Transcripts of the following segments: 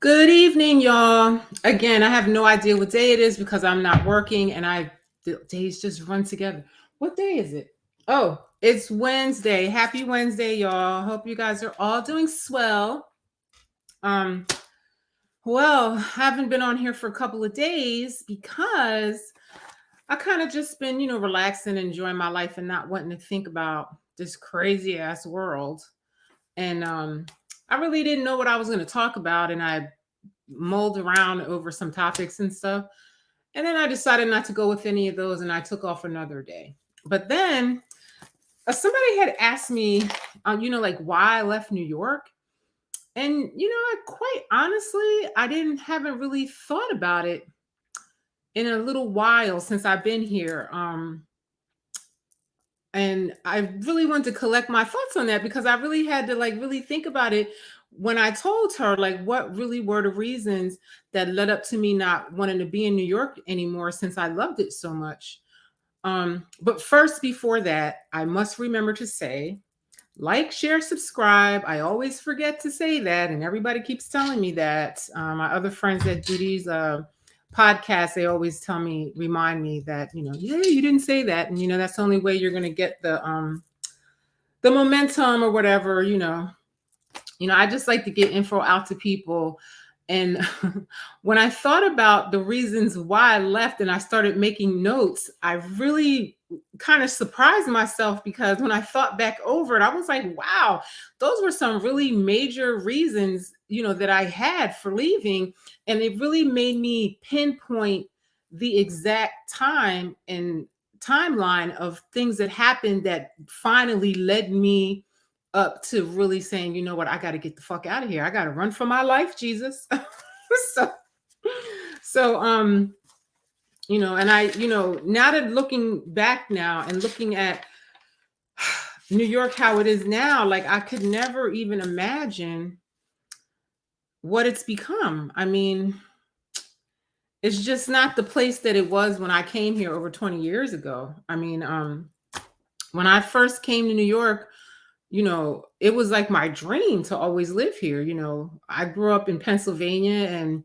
Good evening, y'all. Again, I have no idea what day it is because I'm not working and the days just run together. What day is it? Oh, it's Wednesday. Happy Wednesday, y'all. Hope you guys are all doing swell. Um, well, haven't been on here for a couple of days because I kind of just been, relaxing, enjoying my life and not wanting to think about this crazy ass world. And I really didn't know what I was going to talk about and I mulled around over some topics and stuff. And then I decided not to go with any of those and I took off another day. But then somebody had asked me, like why I left New York. And, quite honestly, haven't really thought about it in a little while since I've been here. And I really wanted to collect my thoughts on that because I really had to like really think about it when I told her like what really were the reasons that led up to me not wanting to be in New York anymore since I loved it so much. But first, before that, I must remember to say like, share, subscribe. I always forget to say that, and everybody keeps telling me that. My other friends that do these podcasts, they always remind me that yeah, you didn't say that, and that's the only way you're gonna get the momentum or whatever. I just like to get info out to people. And when I thought about the reasons why I left and I started making notes, I really kind of surprised myself because when I thought back over it, I was like, wow, those were some really major reasons, that I had for leaving. And it really made me pinpoint the exact time and timeline of things that happened that finally led me up to really saying, you know what, I got to get the fuck out of here. I got to run for my life, Jesus. so, so, and now that looking back now and looking at New York, how it is now, like I could never even imagine what it's become. I mean, it's just not the place that it was when I came here over 20 years ago. I mean, when I first came to New York, it was like my dream to always live here. I grew up in Pennsylvania and,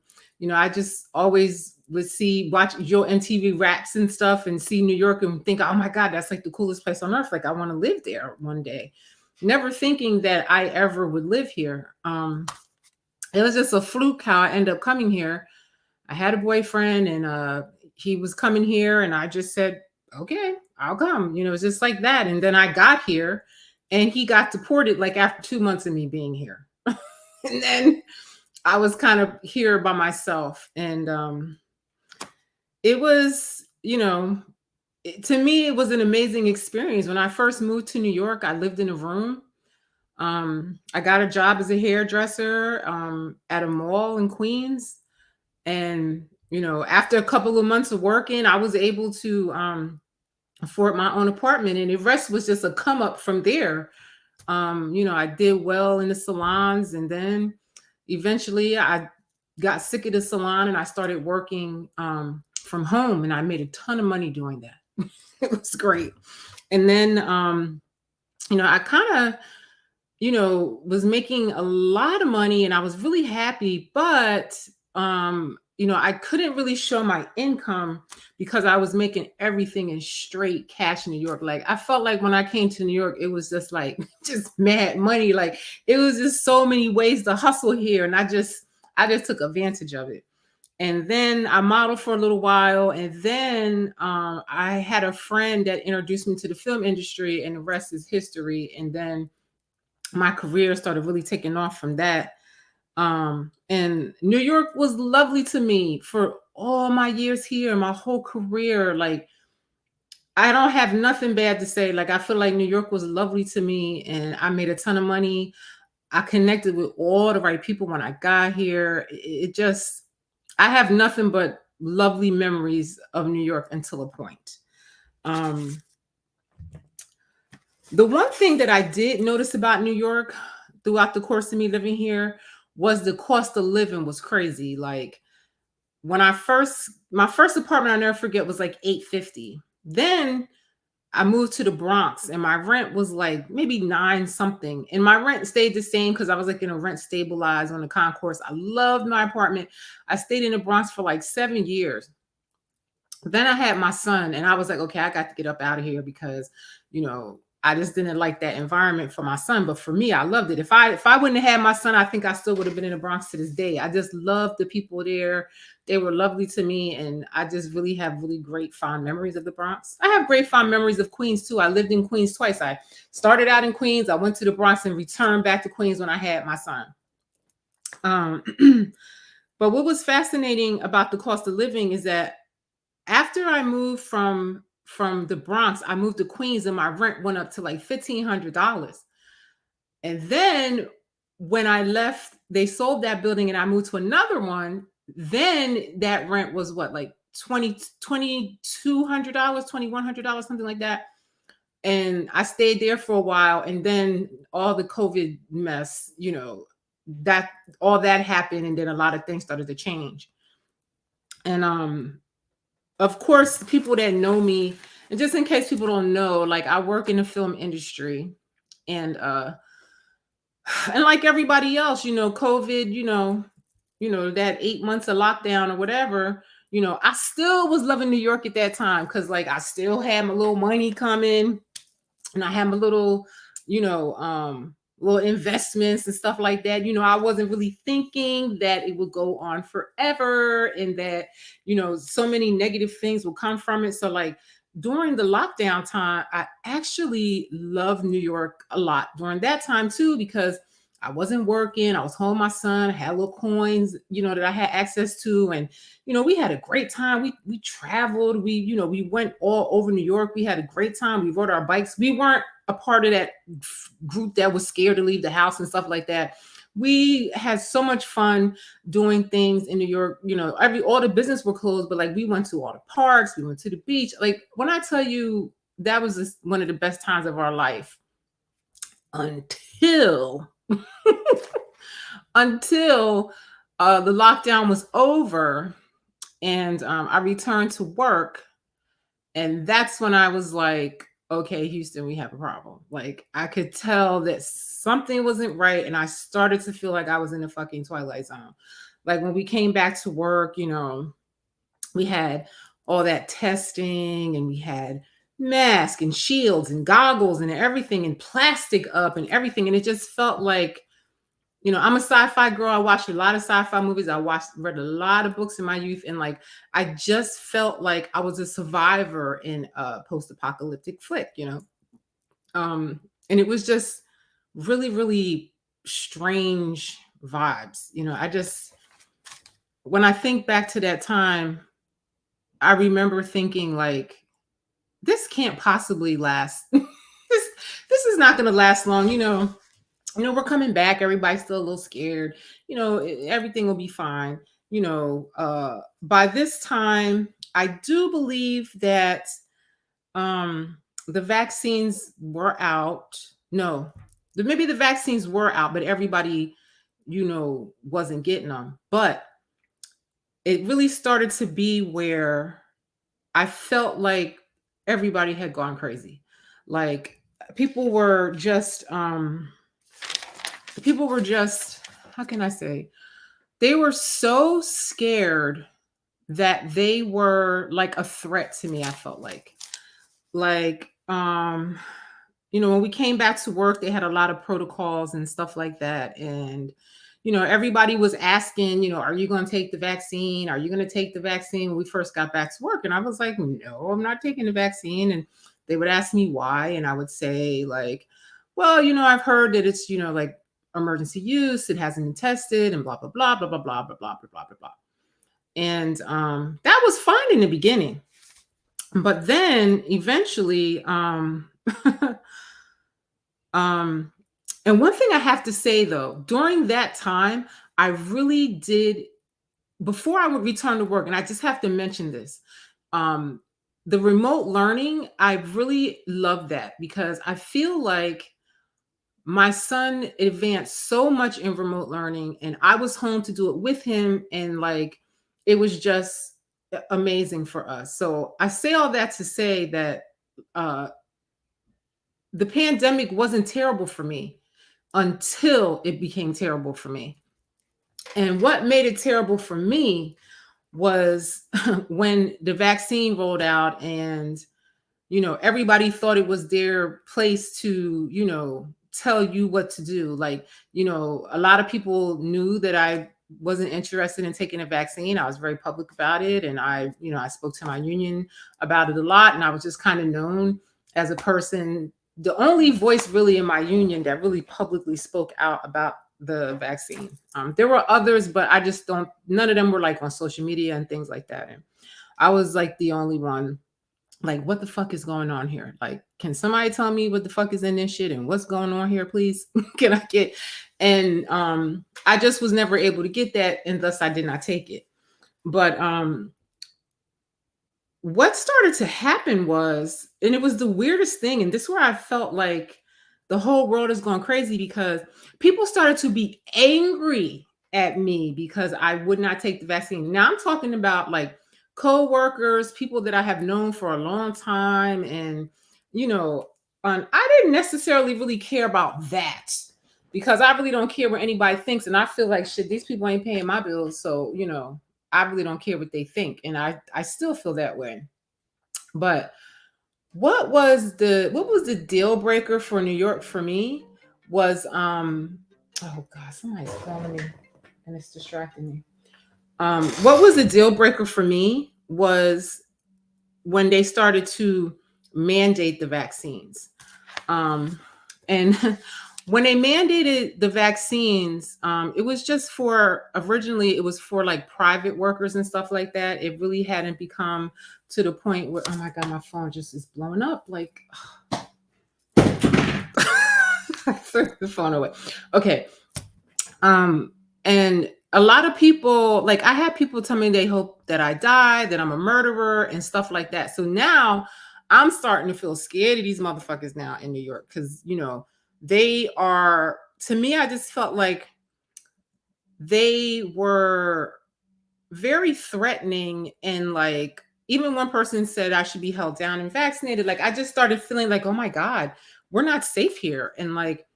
I just always would watch your MTV raps and stuff and see New York and think, oh my God, that's like the coolest place on earth. Like I want to live there one day. Never thinking that I ever would live here. It was just a fluke how I ended up coming here. I had a boyfriend and he was coming here and I just said, okay, I'll come. It's just like that. And then I got here and he got deported like after 2 months of me being here. And then I was kind of here by myself. And it was, to me, it was an amazing experience. When I first moved to New York, I lived in a room. I got a job as a hairdresser at a mall in Queens. And, after a couple of months of working, I was able to afford my own apartment. And the rest was just a come up from there. I did well in the salons. And then eventually I got sick of the salon and I started working from home. And I made a ton of money doing that. It was great. And then, I kind of, was making a lot of money and I was really happy, but I couldn't really show my income because I was making everything in straight cash in New York. Like I felt like when I came to New York, it was just like just mad money. Like it was just so many ways to hustle here. And I just took advantage of it. And then I modeled for a little while. And then I had a friend that introduced me to the film industry and the rest is history. And then my career started really taking off from that. And New York was lovely to me for all my years here, my whole career. Like, I don't have nothing bad to say. Like, I feel like New York was lovely to me and I made a ton of money. I connected with all the right people when I got here. I have nothing but lovely memories of New York until a point. The one thing that I did notice about New York throughout the course of me living here was the cost of living was crazy. Like when my first apartment, I'll never forget, was like $850. Then I moved to the Bronx and my rent was like maybe nine something. And my rent stayed the same because I was like in a rent stabilized on the concourse. I loved my apartment. I stayed in the Bronx for like 7 years. Then I had my son and I was like, okay, I got to get up out of here because, I just didn't like that environment for my son. But for me, I loved it. If I wouldn't have had my son, I think I still would have been in the Bronx to this day. I just loved the people there. They were lovely to me. And I just really have really great fond memories of the Bronx. I have great fond memories of Queens too. I lived in Queens twice. I started out in Queens, I went to the Bronx and returned back to Queens when I had my son. Um, but what was fascinating about the cost of living is that after I moved from the Bronx, I moved to Queens and my rent went up to like $1,500. And then when I left, they sold that building and I moved to another one. Then that rent was what, like $2,200, $2,100, something like that. And I stayed there for a while. And then all the COVID mess, that all that happened. And then a lot of things started to change. And of course, the people that know me, and just in case people don't know, like I work in the film industry, and and like everybody else, COVID, that 8 months of lockdown or whatever, I still was loving New York at that time because like I still had my little money coming and I had my little investments and stuff like that. I wasn't really thinking that it would go on forever and that, so many negative things will come from it. So like during the lockdown time, I actually loved New York a lot during that time too, because I wasn't working. I was home with my son, I had little coins, that I had access to. And, we had a great time. We traveled. We went all over New York. We had a great time. We rode our bikes. We weren't a part of that group that was scared to leave the house and stuff like that. We had so much fun doing things in New York. All the business were closed, but like we went to all the parks, we went to the beach. Like when I tell you that was just one of the best times of our life until until the lockdown was over and I returned to work. And that's when I was like, okay, Houston, we have a problem. Like I could tell that something wasn't right. And I started to feel like I was in the fucking Twilight Zone. Like when we came back to work, we had all that testing and we had masks and shields and goggles and everything and plastic up and everything. And it just felt like, I'm a sci-fi girl. I watched a lot of sci-fi movies. Read a lot of books in my youth. And like, I just felt like I was a survivor in a post-apocalyptic flick, and it was just really, really strange vibes. When I think back to that time, I remember thinking like, this can't possibly last. this is not going to last long, we're coming back. Everybody's still a little scared. Everything will be fine. By this time, I do believe that the vaccines were out. No, maybe the vaccines were out, but everybody, wasn't getting them. But it really started to be where I felt like everybody had gone crazy. Like people were just, how can I say, they were so scared that they were like a threat to me. I felt like when we came back to work, they had a lot of protocols and stuff like that. And everybody was asking, are you going to take the vaccine? Are you going to take the vaccine? When we first got back to work, and I was like, no, I'm not taking the vaccine. And they would ask me why, and I would say like, well, I've heard that it's like emergency use, it hasn't been tested, and blah blah blah blah blah blah blah blah blah blah blah blah. And that was fine in the beginning, but then eventually, and one thing I have to say though, during that time, I really did, before I would return to work, and I just have to mention this, the remote learning, I really love that because I feel like my son advanced so much in remote learning and I was home to do it with him. And like, it was just amazing for us. So I say all that to say that uh, the pandemic wasn't terrible for me until it became terrible for me. And what made it terrible for me was when the vaccine rolled out and everybody thought it was their place to tell you what to do. Like, a lot of people knew that I wasn't interested in taking a vaccine. I was very public about it, and I spoke to my union about it a lot, and I was just kind of known as a person, the only voice really in my union that really publicly spoke out about the vaccine. There were others, but I just don't, none of them were like on social media and things like that. And I was like the only one, like, what the fuck is going on here? Like, can somebody tell me what the fuck is in this shit and what's going on here, please? Can I get? And I just was never able to get that, and thus I did not take it. But what started to happen was, and it was the weirdest thing, and this is where I felt like the whole world is going crazy, because people started to be angry at me because I would not take the vaccine. Now I'm talking about like co-workers, people that I have known for a long time, and I didn't necessarily really care about that, because I really don't care what anybody thinks, and I feel like shit, these people ain't paying my bills, so I really don't care what they think, and I still feel that way. But what was the deal breaker for New York for me was oh god, somebody's calling me and it's distracting me. What was the deal breaker for me was when they started to mandate the vaccines. And when they mandated the vaccines, it was just originally it was for like private workers and stuff like that. It really hadn't become to the point where, oh my God, my phone just is blowing up. Like, I threw the phone away. Okay. And a lot of people, like I had people tell me they hope that I die, that I'm a murderer and stuff like that. So now I'm starting to feel scared of these motherfuckers now in New York, because, they are, to me, I just felt like they were very threatening. And like, even one person said I should be held down and vaccinated. Like, I just started feeling like, oh my God, we're not safe here. And like,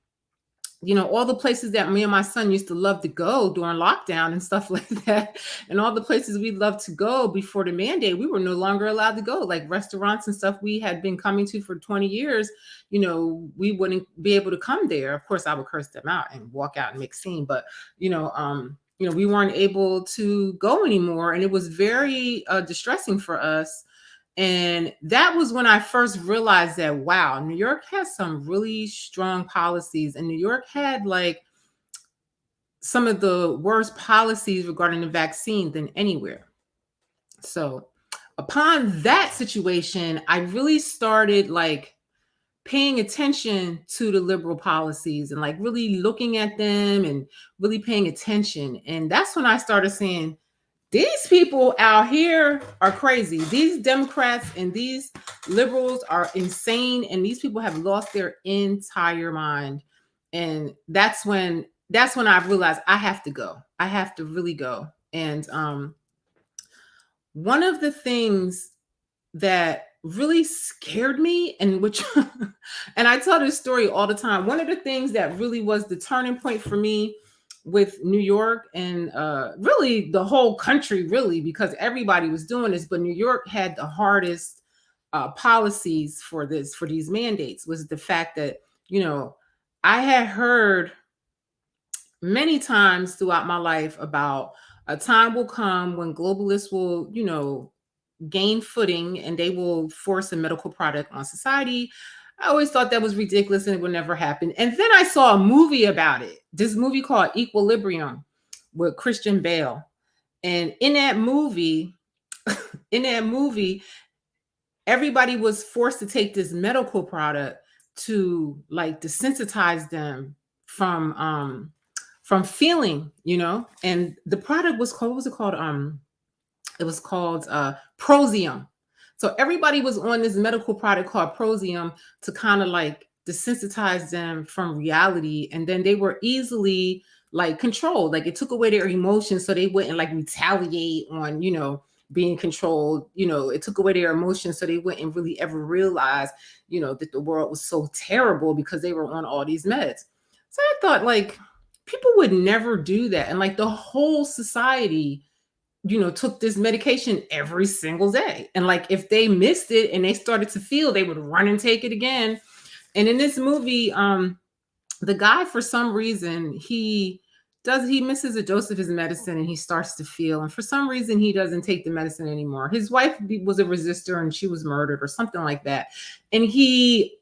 all the places that me and my son used to love to go during lockdown and stuff like that, and all the places we loved to go before the mandate, we were no longer allowed to go. Like restaurants and stuff we had been coming to for 20 years, we wouldn't be able to come there. Of course, I would curse them out and walk out and make a scene, but we weren't able to go anymore, and it was very distressing for us. And that was when I first realized that, wow, New York has some really strong policies. And New York had like some of the worst policies regarding the vaccine than anywhere. So upon that situation, I really started like paying attention to the liberal policies and like really looking at them and really paying attention. And that's when I started saying, these people out here are crazy. These Democrats and these liberals are insane, and these people have lost their entire mind. And that's when I realized I have to go. I have to really go. And one of the things that really scared me, and which and I tell this story all the time, one of the things that really was the turning point for me with New York and really the whole country, really, because everybody was doing this, but New York had the hardest policies for these mandates, was the fact that, I had heard many times throughout my life about a time will come when globalists will, gain footing and they will force a medical product on society. I always thought that was ridiculous and it would never happen. And then I saw a movie about it. This movie called Equilibrium with Christian Bale. And in that movie, everybody was forced to take this medical product to like desensitize them from feeling, and the product was called, what was it called? It was called Prosium. So everybody was on this medical product called Prosium to kind of like desensitize them from reality. And then they were easily like controlled. Like it took away their emotions so they wouldn't like retaliate on, being controlled. It took away their emotions, so they wouldn't really ever realize, that the world was so terrible because they were on all these meds. So I thought, like, people would never do that. And like the whole society, took this medication every single day. And like if they missed it and they started to feel, they would run and take it again. And in this movie, the guy, for some reason, he misses a dose of his medicine and he starts to feel. And for some reason, he doesn't take the medicine anymore. His wife was a resistor and she was murdered or something like that. And he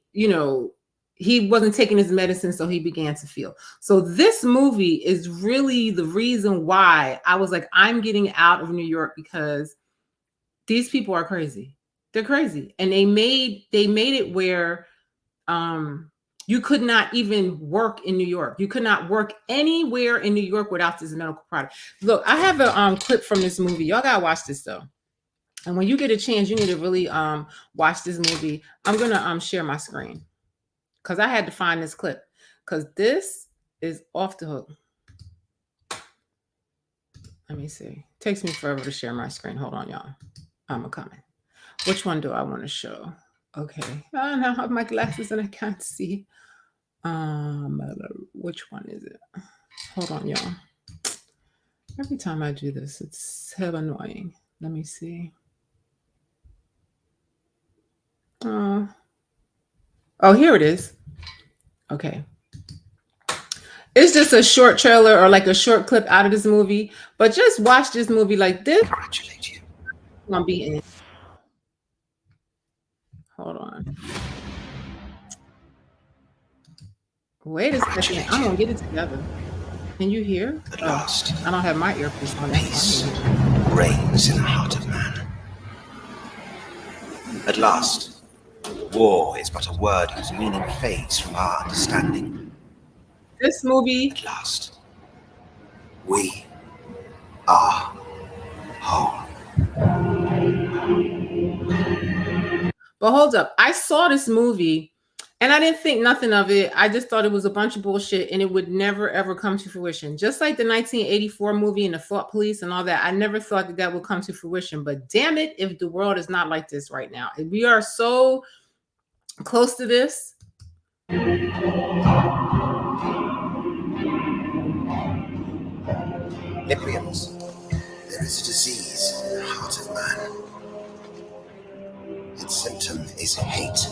wasn't taking his medicine, so he began to feel. So this movie is really the reason why I was like, I'm getting out of New York, because these people are crazy. They're crazy. And they made it where you could not even work in New York. You could not work anywhere in New York without this medical product. Look, I have a clip from this movie. Y'all gotta watch this though. And when you get a chance, you need to really watch this movie. I'm gonna share my screen, because I had to find this clip, because this is off the hook. Let me see. It takes me forever to share my screen. Hold on, y'all. I'm coming. Which one do I want to show? Okay. I now have my glasses and I can't see. Which one is it? Hold on, y'all. Every time I do this, it's hell annoying. Let me see. Oh, here it is. Okay. It's just a short trailer or like a short clip out of this movie, but just watch this movie like this. Congratulate you. I'm beating it. Hold on. Wait a second. I'm gonna get it together. Can you hear? At last, I don't have my earpiece on. peace reigns in the heart of man. At last, war is but a word whose meaning fades from our understanding. This movie. At last, we are whole. But hold up. I saw this movie and I didn't think nothing of it. I just thought it was a bunch of bullshit and it would never, ever come to fruition. Just like the 1984 movie and the Thought Police and all that. I never thought that would come to fruition. But damn it, if the world is not like this right now. We are so close to this. Libyans, there is a disease in the heart of man. Its symptom is hate.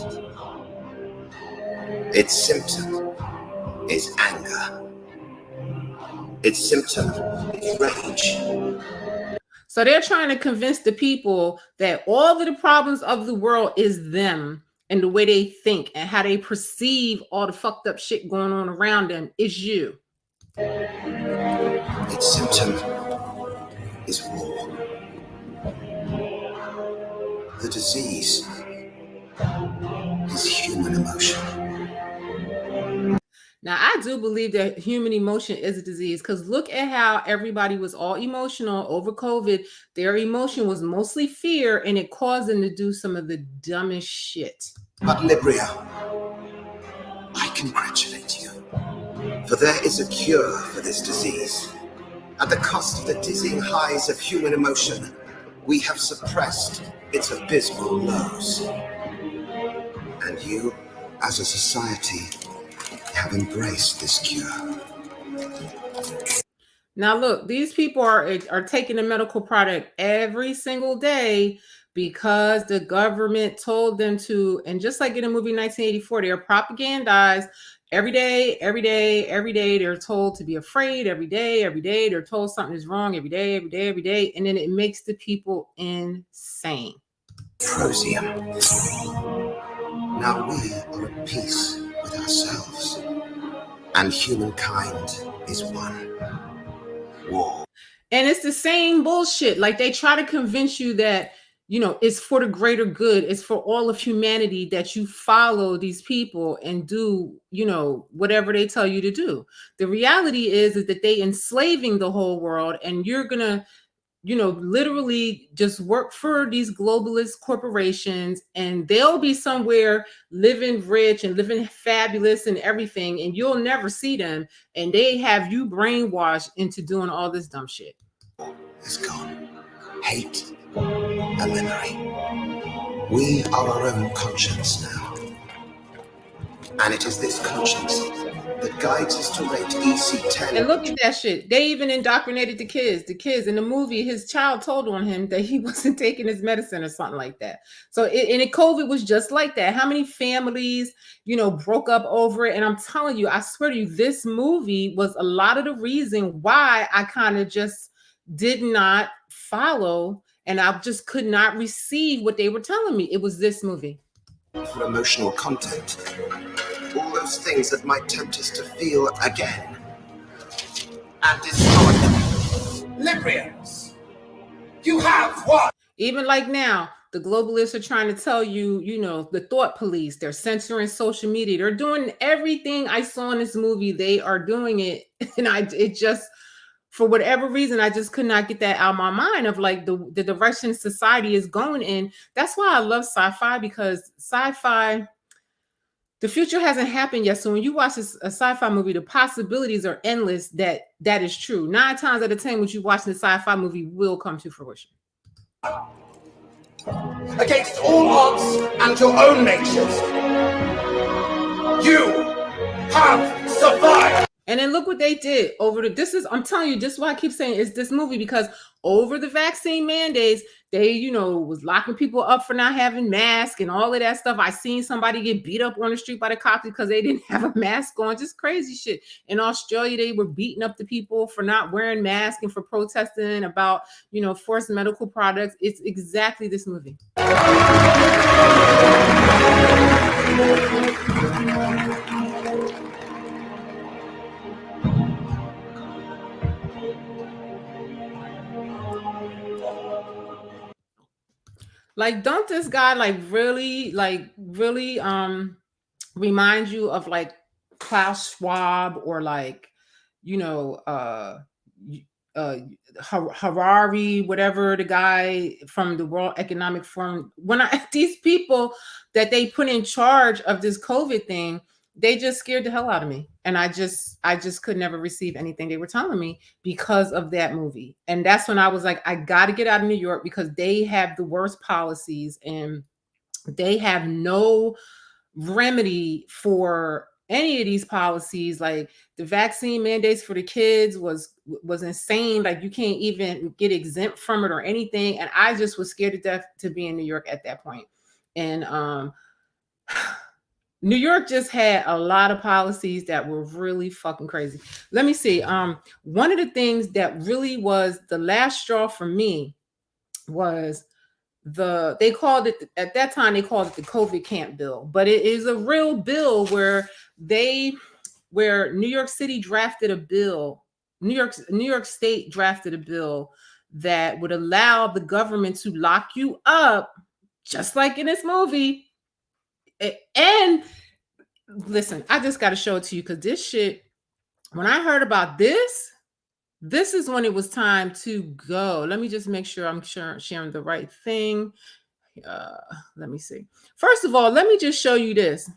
Its symptom is anger. Its symptom is rage. So they're trying to convince the people that all of the problems of the world is them, and the way they think and how they perceive all the fucked up shit going on around them is you. Its symptom is war. The disease is human emotion. Now, I do believe that human emotion is a disease, because look at how everybody was all emotional over COVID. Their emotion was mostly fear, and it caused them to do some of the dumbest shit. But Libria, I congratulate you, for there is a cure for this disease. At the cost of the dizzying highs of human emotion, we have suppressed its abysmal lows. And you, as a society, have embraced this cure. Now, look, these people are taking a medical product every single day because the government told them to. And just like in the movie 1984, they're propagandized every day, every day, every day. They're told to be afraid every day, every day. They're told something is wrong every day, every day, every day. And then it makes the people insane. Prosium. Now we are at peace with ourselves, and humankind is one. War. And it's the same bullshit. Like, they try to convince you that, it's for the greater good. It's for all of humanity that you follow these people and do, whatever they tell you to do. The reality is that they enslaving the whole world, and you're going to, literally just work for these globalist corporations, and they'll be somewhere living rich and living fabulous and everything, and you'll never see them, and they have you brainwashed into doing all this dumb shit. Is gone. hate, a memory. We are our own conscience now. And it is this conscience that guides us to rate EC10. And look at that shit. They even indoctrinated the kids. The kids in the movie, his child told on him that he wasn't taking his medicine or something like that. So COVID was just like that. How many families, broke up over it? And I'm telling you, I swear to you, this movie was a lot of the reason why I kind of just did not follow, and I just could not receive what they were telling me. It was this movie. For emotional content. All those things that might tempt us to feel again. And destroy them. Librians, you have what? Even like now, the globalists are trying to tell you, the thought police, they're censoring social media. They're doing everything I saw in this movie. They are doing it. And it just, for whatever reason, I just could not get that out of my mind of like the direction society is going in. That's why I love sci-fi, because sci-fi, the future hasn't happened yet. So when you watch a sci-fi movie, the possibilities are endless. That is true. 9 times out of 10, what you watch in a sci-fi movie will come to fruition. Against all odds and your own natures, you have survived. And then look what they did over I'm telling you, this is why I keep saying it's this movie, because over the vaccine mandates, they, was locking people up for not having masks and all of that stuff. I seen somebody get beat up on the street by the cops because they didn't have a mask on, just crazy shit. In Australia, they were beating up the people for not wearing masks and for protesting about, forced medical products. It's exactly this movie. Like, don't this guy really remind you of like Klaus Schwab or like, Harari, whatever, the guy from the World Economic Forum? These people that they put in charge of this COVID thing, they just scared the hell out of me. And I just could never receive anything they were telling me because of that movie. And that's when I was like, I got to get out of New York, because they have the worst policies and they have no remedy for any of these policies. Like the vaccine mandates for the kids was insane. Like you can't even get exempt from it or anything. And I just was scared to death to be in New York at that point. And New York just had a lot of policies that were really fucking crazy. Let me see. One of the things that really was the last straw for me was they called it, at that time, they called it the COVID camp bill, but it is a real bill where New York City drafted a bill, New York State drafted a bill that would allow the government to lock you up, just like in this movie. And listen, I just got to show it to you, because this shit, when I heard about this is when it was time to go. Let me just make sure I'm sharing the right thing. Let me see. First of all, let me just show you this.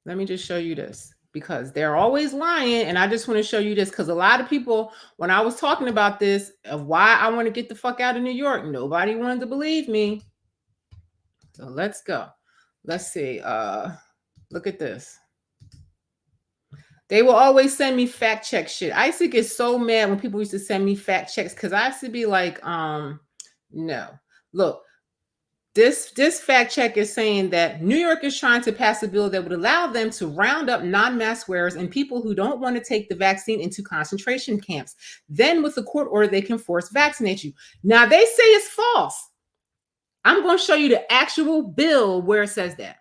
Let me just show you this, because they're always lying. And I just want to show you this, because a lot of people, when I was talking about this, of why I want to get the fuck out of New York, nobody wanted to believe me. So let's go. Let's see. Look at this. They will always send me fact check shit. I used to get so mad when people used to send me fact checks, because I used to be like, no. Look, this fact check is saying that New York is trying to pass a bill that would allow them to round up non-mask wearers and people who don't want to take the vaccine into concentration camps. Then with a court order, they can force vaccinate you. Now, they say it's false. I'm going to show you the actual bill where it says that.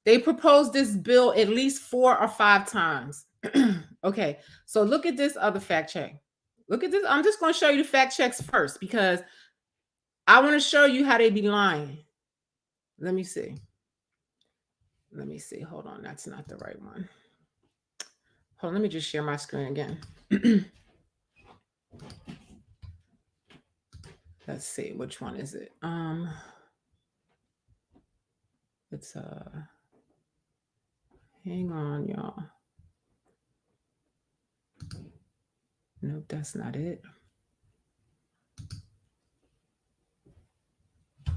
They proposed this bill at least 4 or 5 times. Okay, so look at this other fact check. Look at this. I'm just going to show you the fact checks first, because I want to show you how they be lying. Let me see. Let me see. Hold on. That's not the right one. Hold on. Let me just share my screen again. Let's see. Which one is it? It's hang on, y'all. No, Nope, that's not it.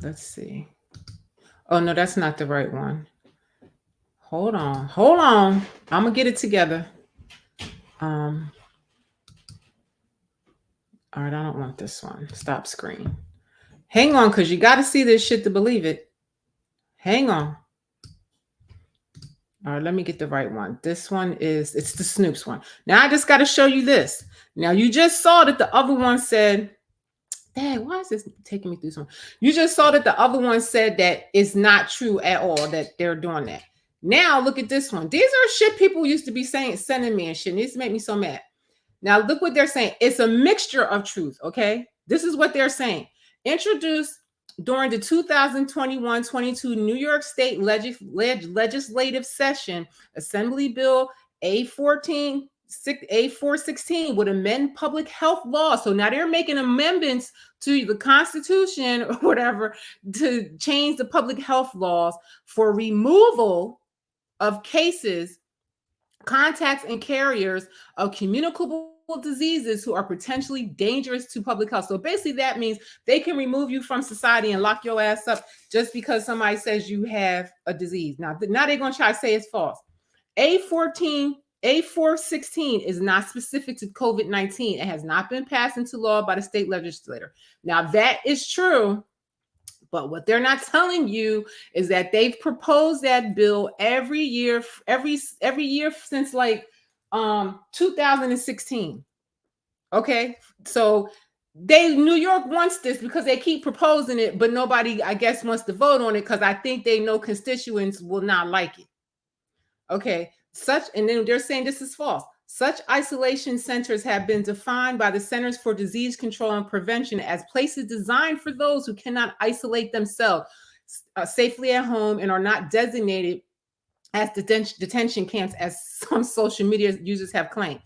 Let's see. Oh no, that's not the right one. Hold on. Hold on. I'm gonna get it together. Um, all right, I don't want this one. Stop screen. Hang on, because you got to see this shit to believe it. Hang on. All right, let me get the right one. This one it's the Snoops one. Now I just got to show you this. Now you just saw that the other one said, Dad, why is this taking me through some? You just saw that the other one said that it's not true at all that they're doing that. Now look at this one. These are shit people used to be saying, sending me and shit. And this make me so mad. Now look what they're saying. It's a mixture of truth, okay? This is what they're saying. Introduced during the 2021-22 New York State legislative session, Assembly Bill A416 would amend public health laws. So now they're making amendments to the Constitution or whatever to change the public health laws for removal of cases, contacts, and carriers of communicable diseases who are potentially dangerous to public health. So basically that means they can remove you from society and lock your ass up just because somebody says you have a disease. Now they're going to try to say it's false. A416 is not specific to COVID-19. It has not been passed into law by the state legislature. Now that is true. But what they're not telling you is that they've proposed that bill every year since like 2016. Okay, so New York wants this because they keep proposing it, but nobody, I guess, wants to vote on it because I think they know constituents will not like it. Okay, and then they're saying this is false. Such isolation centers have been defined by the Centers for Disease Control and Prevention as places designed for those who cannot isolate themselves safely at home and are not designated as detention camps, as some social media users have claimed.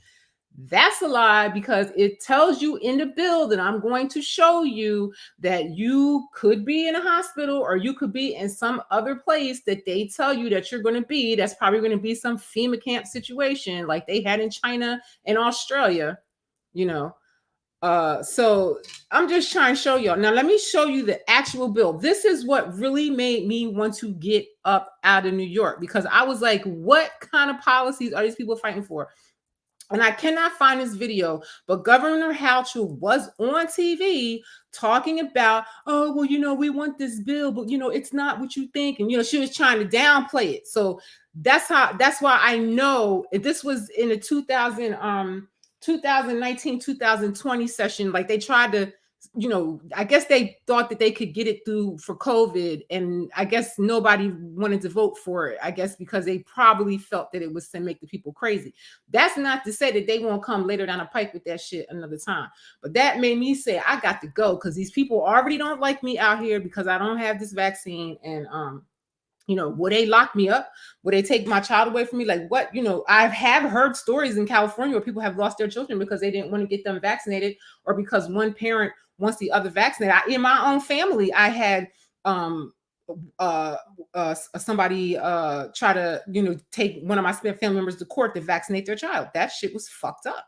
That's a lie, because it tells you in the bill that I'm going to show you that you could be in a hospital or you could be in some other place that they tell you that you're going to be. That's probably going to be some FEMA camp situation like they had in China and Australia, you know. So I'm just trying to show y'all. Now, let me show you the actual bill. This is what really made me want to get up out of New York, because I was like, what kind of policies are these people fighting for? And I cannot find this video, but Governor Hochul was on TV talking about, oh, well, we want this bill, but, it's not what you think. And, she was trying to downplay it. So that's why I know this was in the 2019, 2020 session. Like they tried to, I guess they thought that they could get it through for COVID. And I guess nobody wanted to vote for it, I guess, because they probably felt that it was to make the people crazy. That's not to say that they won't come later down the pike with that shit another time. But that made me say, I got to go, because these people already don't like me out here because I don't have this vaccine. And, will they lock me up? Will they take my child away from me? Like what? I have heard stories in California where people have lost their children because they didn't want to get them vaccinated, or because one parent wants the other vaccinated. In my own family, I had somebody try to, take one of my family members to court to vaccinate their child. That shit was fucked up.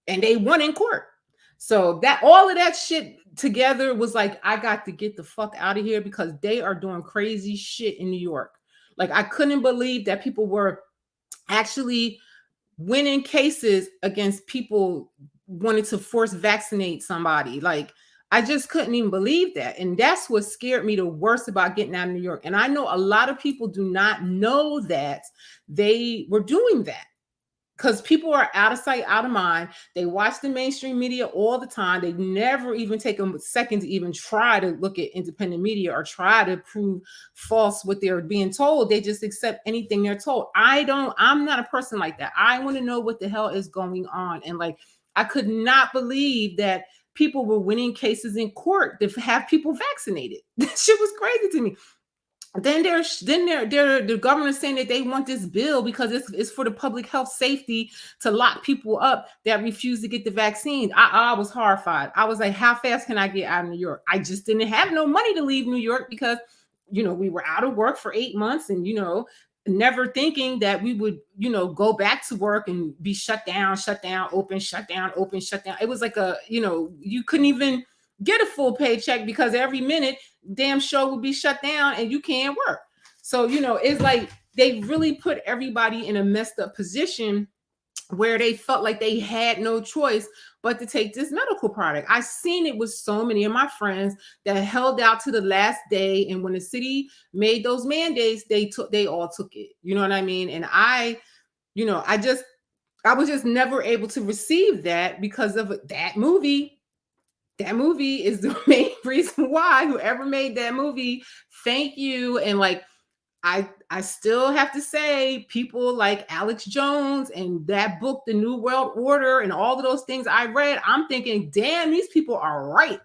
And they won in court. So that all of that shit together was like, I got to get the fuck out of here, because they are doing crazy shit in New York. Like I couldn't believe that people were actually winning cases against people wanting to force vaccinate somebody. Like I just couldn't even believe that. And that's what scared me the worst about getting out of New York. And I know a lot of people do not know that they were doing that, because people are out of sight, out of mind. They watch the mainstream media all the time. They never even take a second to even try to look at independent media or try to prove false what they're being told. They just accept anything they're told. I'm not a person like that. I want to know what the hell is going on. And like, I could not believe that people were winning cases in court to have people vaccinated. That shit was crazy to me. Then the government saying that they want this bill because it's for the public health safety to lock people up that refuse to get the vaccine. I was horrified. I was like, how fast can I get out of New York? I just didn't have no money to leave New York because, we were out of work for 8 months, and, never thinking that we would, go back to work and be shut down, open, shut down, open, shut down. It was like you couldn't even get a full paycheck because every minute damn show would be shut down and you can't work. So, it's like they really put everybody in a messed up position where they felt like they had no choice but to take this medical product. I seen it with so many of my friends that held out to the last day, and when the city made those mandates, they all took it. You know what I mean? And I was just never able to receive that because of that movie. That movie is the main reason why whoever made that movie, thank you. And like I still have to say, people like Alex Jones and that book, The New World Order, and all of those things I read, I'm thinking, damn, these people are right.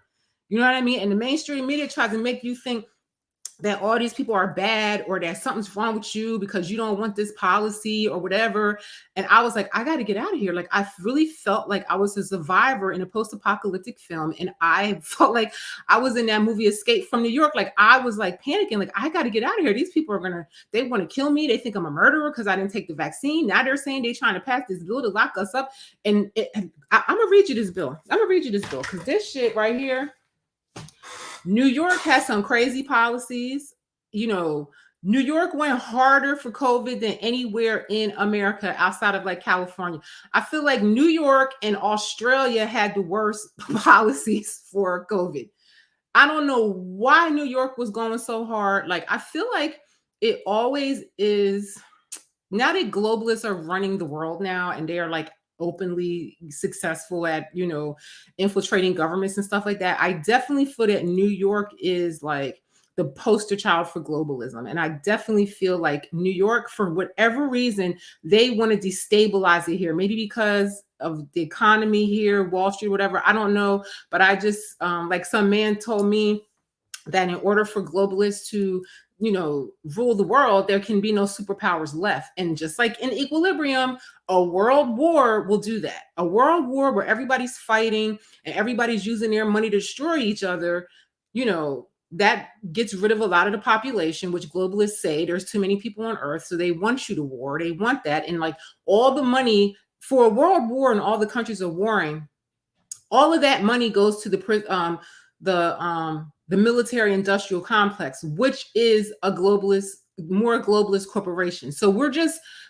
You know what I mean? And the mainstream media tries to make you think that all these people are bad or that something's wrong with you because you don't want this policy or whatever. And I was like, I got to get out of here. Like, I really felt like I was a survivor in a post-apocalyptic film. And I felt like I was in that movie Escape from New York. Like, I was like panicking, like, I got to get out of here. These people they want to kill me. They think I'm a murderer because I didn't take the vaccine. Now they're saying they're trying to pass this bill to lock us up. And I'm going to read you this bill. I'm going to read you this bill because this shit right here, New York has some crazy policies. New York went harder for COVID than anywhere in America outside of like California. I feel like New York and Australia had the worst policies for COVID. I don't know why New York was going so hard. Like, I feel like it always is. Now that globalists are running the world now and they are like openly successful at infiltrating governments and stuff like that, I definitely feel that New York is like the poster child for globalism. And I definitely feel like New York, for whatever reason, they want to destabilize it here, maybe because of the economy here, Wall Street, whatever, I don't know. But I just like some man told me that in order for globalists to rule the world, there can be no superpowers left. And just like in Equilibrium, a world war will do that. A world war where everybody's fighting and everybody's using their money to destroy each other, that gets rid of a lot of the population, which globalists say there's too many people on earth. So they want you to war. They want that. And like all the money for a world war and all the countries are warring, all of that money goes to the military industrial complex, which is a more globalist corporation. So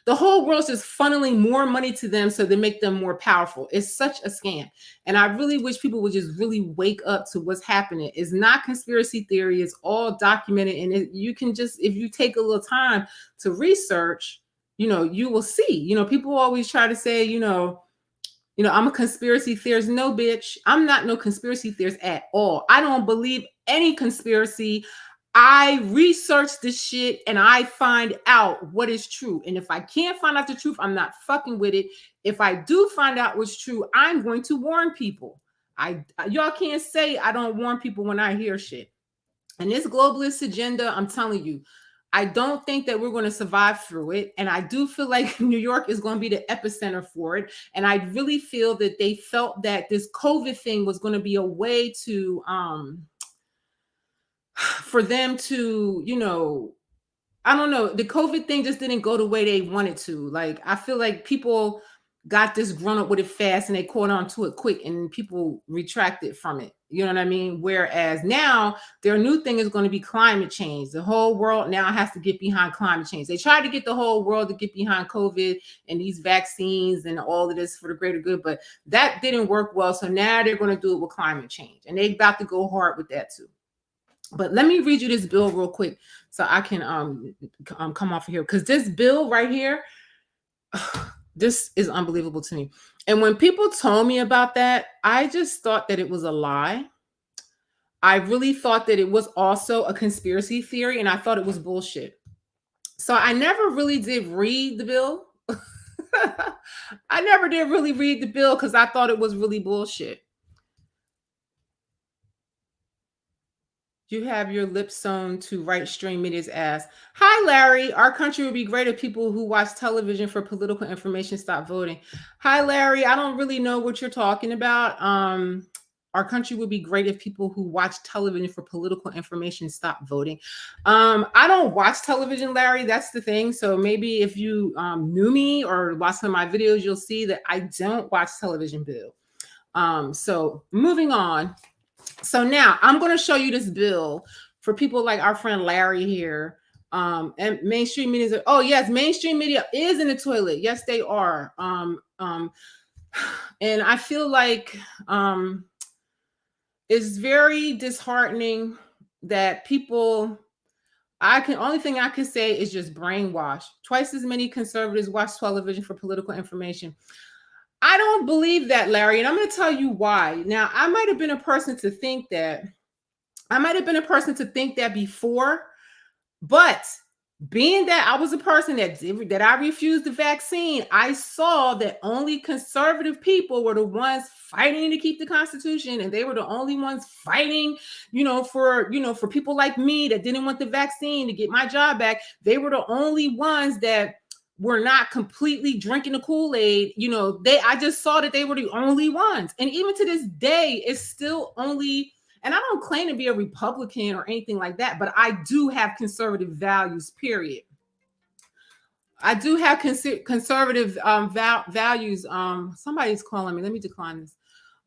the whole world's just funneling more money to them so they make them more powerful. It's such a scam. And I really wish people would just really wake up to what's happening. It's not conspiracy theory. It's all documented. And you can just, if you take a little time to research, you will see. People always try to say, I'm a conspiracy theorist. No, bitch, I'm not no conspiracy theorist at all. I don't believe any conspiracy. I research this shit and I find out what is true. And if I can't find out the truth, I'm not fucking with it. If I do find out what's true, I'm going to warn people. Y'all can't say I don't warn people when I hear shit. And this globalist agenda, I'm telling you, I don't think that we're going to survive through it. And I do feel like New York is going to be the epicenter for it. And I really feel that they felt that this COVID thing was going to be a way to, for them to, I don't know, the COVID thing just didn't go the way they wanted to. Like, I feel like people got this grown up with it fast and they caught on to it quick and people retracted from it. You know what I mean? Whereas now their new thing is going to be climate change. The whole world now has to get behind climate change. They tried to get the whole world to get behind COVID and these vaccines and all of this for the greater good, but that didn't work well. So now they're going to do it with climate change and they're about to go hard with that too. But let me read you this bill real quick so I can come off of here, because this bill right here, this is unbelievable to me. And when people told me about that, I just thought that it was a lie. I really thought that it was also a conspiracy theory, and I thought it was bullshit. So I never really did read the bill. I never did really read the bill because I thought it was really bullshit. You have your lips sewn to right-string media's ass. Hi, Larry. Our country would be great if people who watch television for political information stop voting. Hi, Larry. I don't really know what you're talking about. our country would be great if people who watch television for political information stop voting. I don't watch television, Larry. That's the thing. So maybe if you knew me or watched some of my videos, you'll see that I don't watch television, Bill. So moving on. So now I'm going to show you this bill for people like our friend Larry here. And mainstream media. Oh yes, mainstream media is in the toilet. Yes, they are. And I feel like it's very disheartening that people. Only thing I can say is just brainwash. Twice as many conservatives watch television for political information. I don't believe that, Larry, and I'm going to tell you why. Now, I might have been a person to think that. Before, but being that I was a person that I refused the vaccine, I saw that only conservative people were the ones fighting to keep the Constitution, and they were the only ones fighting, for people like me that didn't want the vaccine to get my job back. They were the only ones that were not completely drinking the Kool-Aid. I just saw that they were the only ones, and even to this day, it's still only. And I don't claim to be a Republican or anything like that, but I do have conservative values, period. I do have conservative values. Somebody's calling me. Let me decline this.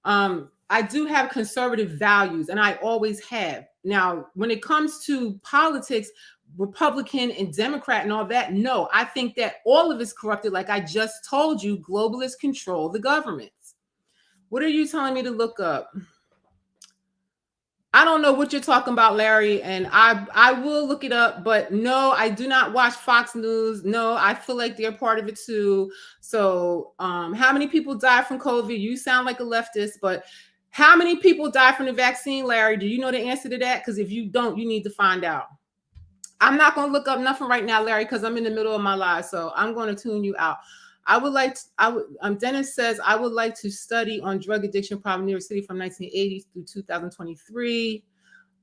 I do have conservative values, and I always have. Now, when it comes to politics, Republican and Democrat and all that, no, I think that all of it's corrupted. Like I just told you, globalists control the governments. What are you telling me to look up? I don't know what you're talking about, Larry, and I will look it up, but no, I do not watch Fox News. No, I feel like they're part of it too. So, how many people died from COVID? You sound like a leftist, but how many people died from the vaccine, Larry? Do you know the answer to that? Because if you don't, you need to find out. I'm not going to look up nothing right now, Larry, because I'm in the middle of my live, so I'm going to tune you out. Dennis says, I would like to study on drug addiction problem in New York City from 1980 through 2023.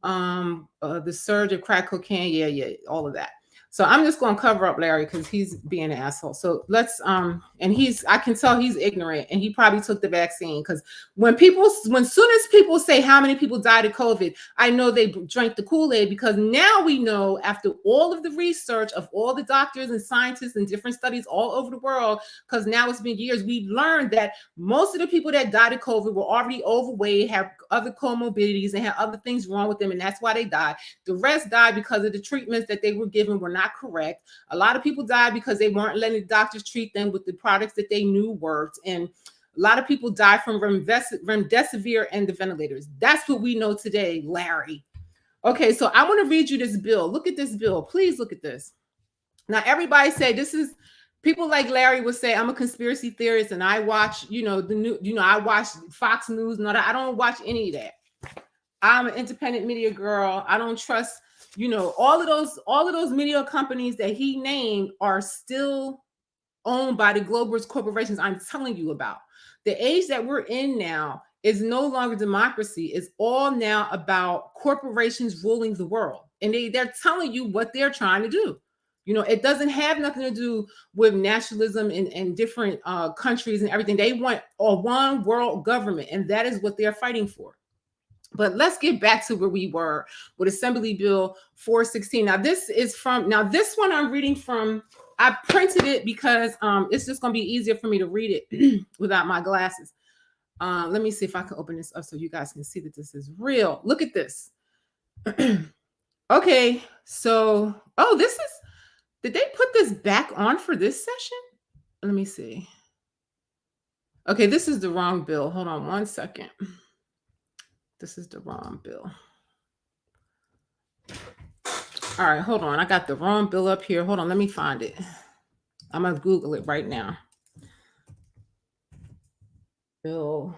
The surge of crack cocaine. Yeah, all of that. So I'm just going to cover up Larry because he's being an asshole. So let's, and I can tell he's ignorant and he probably took the vaccine because when soon as people say how many people died of COVID, I know they drank the Kool-Aid because now we know after all of the research of all the doctors and scientists and different studies all over the world, because now it's been years, we've learned that most of the people that died of COVID were already overweight, have other comorbidities and had other things wrong with them. And that's why they died. The rest died because of the treatments that they were given were not correct. A lot of people died because they weren't letting the doctors treat them with the products that they knew worked. And a lot of people died from remdesivir and the ventilators. That's what we know today, Larry. Okay, so I want to read you this bill. Look at this bill. Please look at this. Now, everybody say this is, people like Larry would say, I'm a conspiracy theorist and I watch, I watch Fox News. No, I don't watch any of that. I'm an independent media girl. I don't trust, all of those media companies that he named are still owned by the globalist corporations I'm telling you about. The age that we're in now is no longer democracy. It's all now about corporations ruling the world. And they're telling you what they're trying to do. It doesn't have nothing to do with nationalism in different countries and everything. They want a one world government, and that is what they're fighting for. But let's get back to where we were with Assembly Bill 416. Now this one I'm reading from, I printed it because it's just going to be easier for me to read it without my glasses. Let me see if I can open this up so you guys can see that this is real. Look at this. Okay, so, did they put this back on for this session? Let me see. Okay, this is the wrong bill. Hold on one second. This is the wrong bill. All right, hold on. I got the wrong bill up here. Hold on, let me find it. I'm going to Google it right now. Bill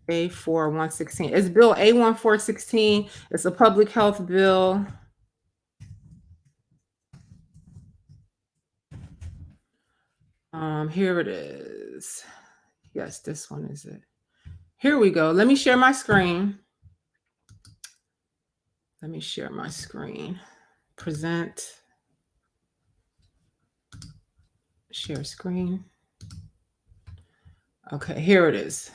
A4116. It's Bill A1416. It's a public health bill. Here it is. Yes, this one is it. Here we go. Let me share my screen. Present. Share screen. Okay, here it is.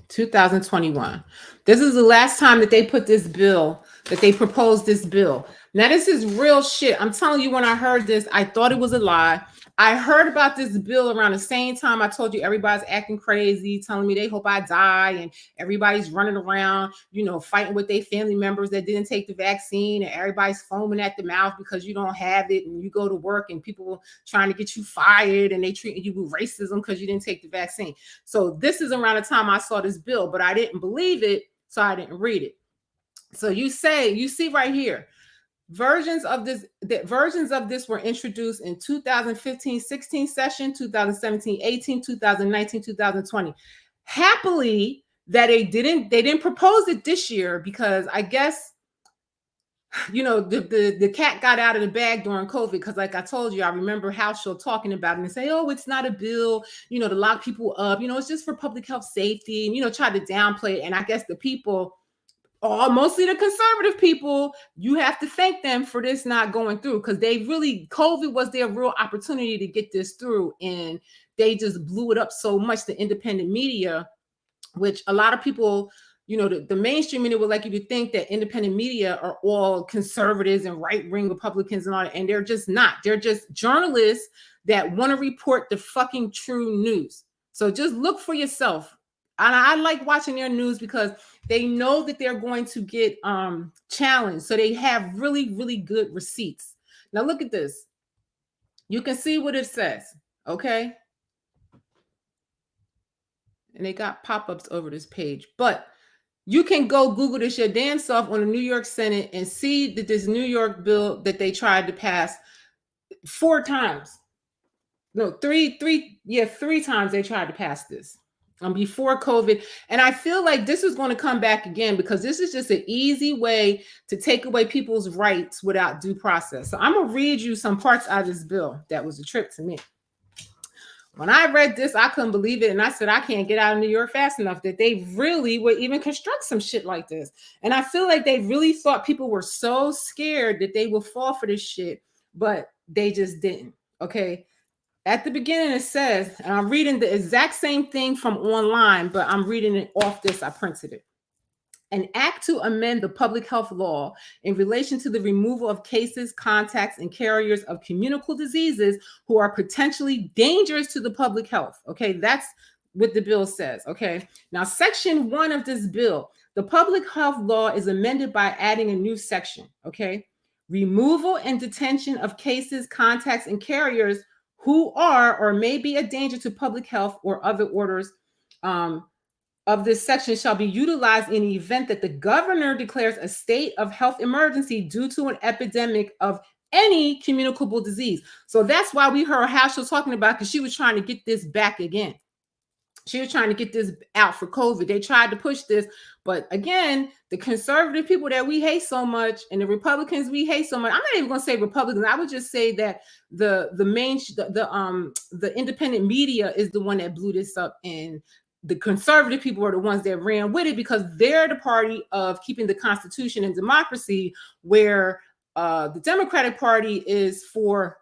2021. This is the last time that they put this bill, that they proposed this bill. Now, this is real shit. I'm telling you, when I heard this, I thought it was a lie. I heard about this bill around the same time I told you everybody's acting crazy, telling me they hope I die, and everybody's running around, fighting with their family members that didn't take the vaccine, and everybody's foaming at the mouth because you don't have it, and you go to work and people trying to get you fired, and they treating you with racism because you didn't take the vaccine. So this is around the time I saw this bill, but I didn't believe it, so I didn't read it. So you see right here, versions of this were introduced in 2015-16 session, 2017-18, 2019, 2020. Happily that they didn't propose it this year, because I guess the cat got out of the bag during COVID, because like I told you, I remember House Show talking about it and say, oh, it's not a bill, to lock people up, it's just for public health safety, and try to downplay it. And I guess the people, mostly the conservative people, you have to thank them for this not going through, because COVID was their real opportunity to get this through, and they just blew it up so much. The independent media, which a lot of people, the mainstream media would like you to think that independent media are all conservatives and right-wing Republicans and all that, and they're just not. They're just journalists that want to report the fucking true news. So just look for yourself. And I like watching their news because they know that they're going to get challenged. So they have really, really good receipts. Now look at this. You can see what it says, okay? And they got pop-ups over this page. But you can go Google this your damn self on the New York Senate and see that this New York bill that they tried to pass 4 times. No, three times they tried to pass this. Before COVID. And I feel like this is going to come back again, because this is just an easy way to take away people's rights without due process. So I'm going to read you some parts out of this bill that was a trip to me. When I read this, I couldn't believe it. And I said, I can't get out of New York fast enough that they really would even construct some shit like this. And I feel like they really thought people were so scared that they would fall for this shit, but they just didn't. Okay. At the beginning, it says, and I'm reading the exact same thing from online, but I'm reading it off this. I printed it. An act to amend the public health law in relation to the removal of cases, contacts, and carriers of communicable diseases who are potentially dangerous to the public health. Okay, that's what the bill says. Okay, now section 1 of this bill, the public health law is amended by adding a new section. Okay, removal and detention of cases, contacts, and carriers who are or may be a danger to public health or other orders of this section shall be utilized in the event that the governor declares a state of health emergency due to an epidemic of any communicable disease. So that's why we heard House Show talking about, because she was trying to get this back again. She was trying to get this out for COVID. They tried to push this, but again, the conservative people that we hate so much and the Republicans we hate so much. I'm not even going to say Republicans. I would just say that the independent media is the one that blew this up, and the conservative people are the ones that ran with it, because they're the party of keeping the Constitution and democracy, where the Democratic Party is for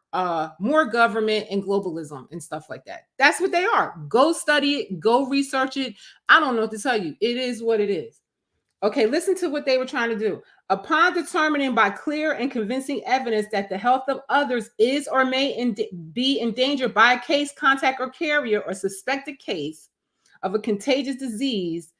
more government and globalism and stuff like that. That's what they are. Go study it. Go research it. I don't know what to tell you. It is what it is. Okay, listen to what they were trying to do. Upon determining by clear and convincing evidence that the health of others is or may be endangered by a case, contact, or carrier or suspected case of a contagious disease,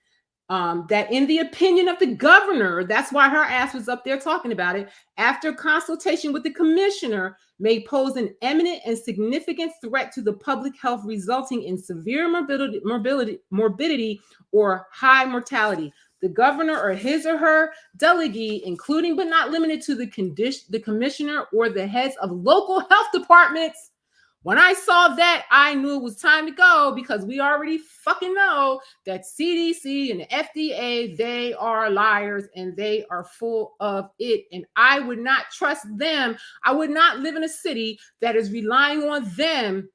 that in the opinion of the governor, that's why her ass was up there talking about it, after consultation with the commissioner, may pose an imminent and significant threat to the public health, resulting in severe morbidity or high mortality. The governor or his or her delegate, including but not limited to the commissioner or the heads of local health departments. When I saw that, I knew it was time to go, because we already fucking know that CDC and the FDA, they are liars and they are full of it. And I would not trust them. I would not live in a city that is relying on them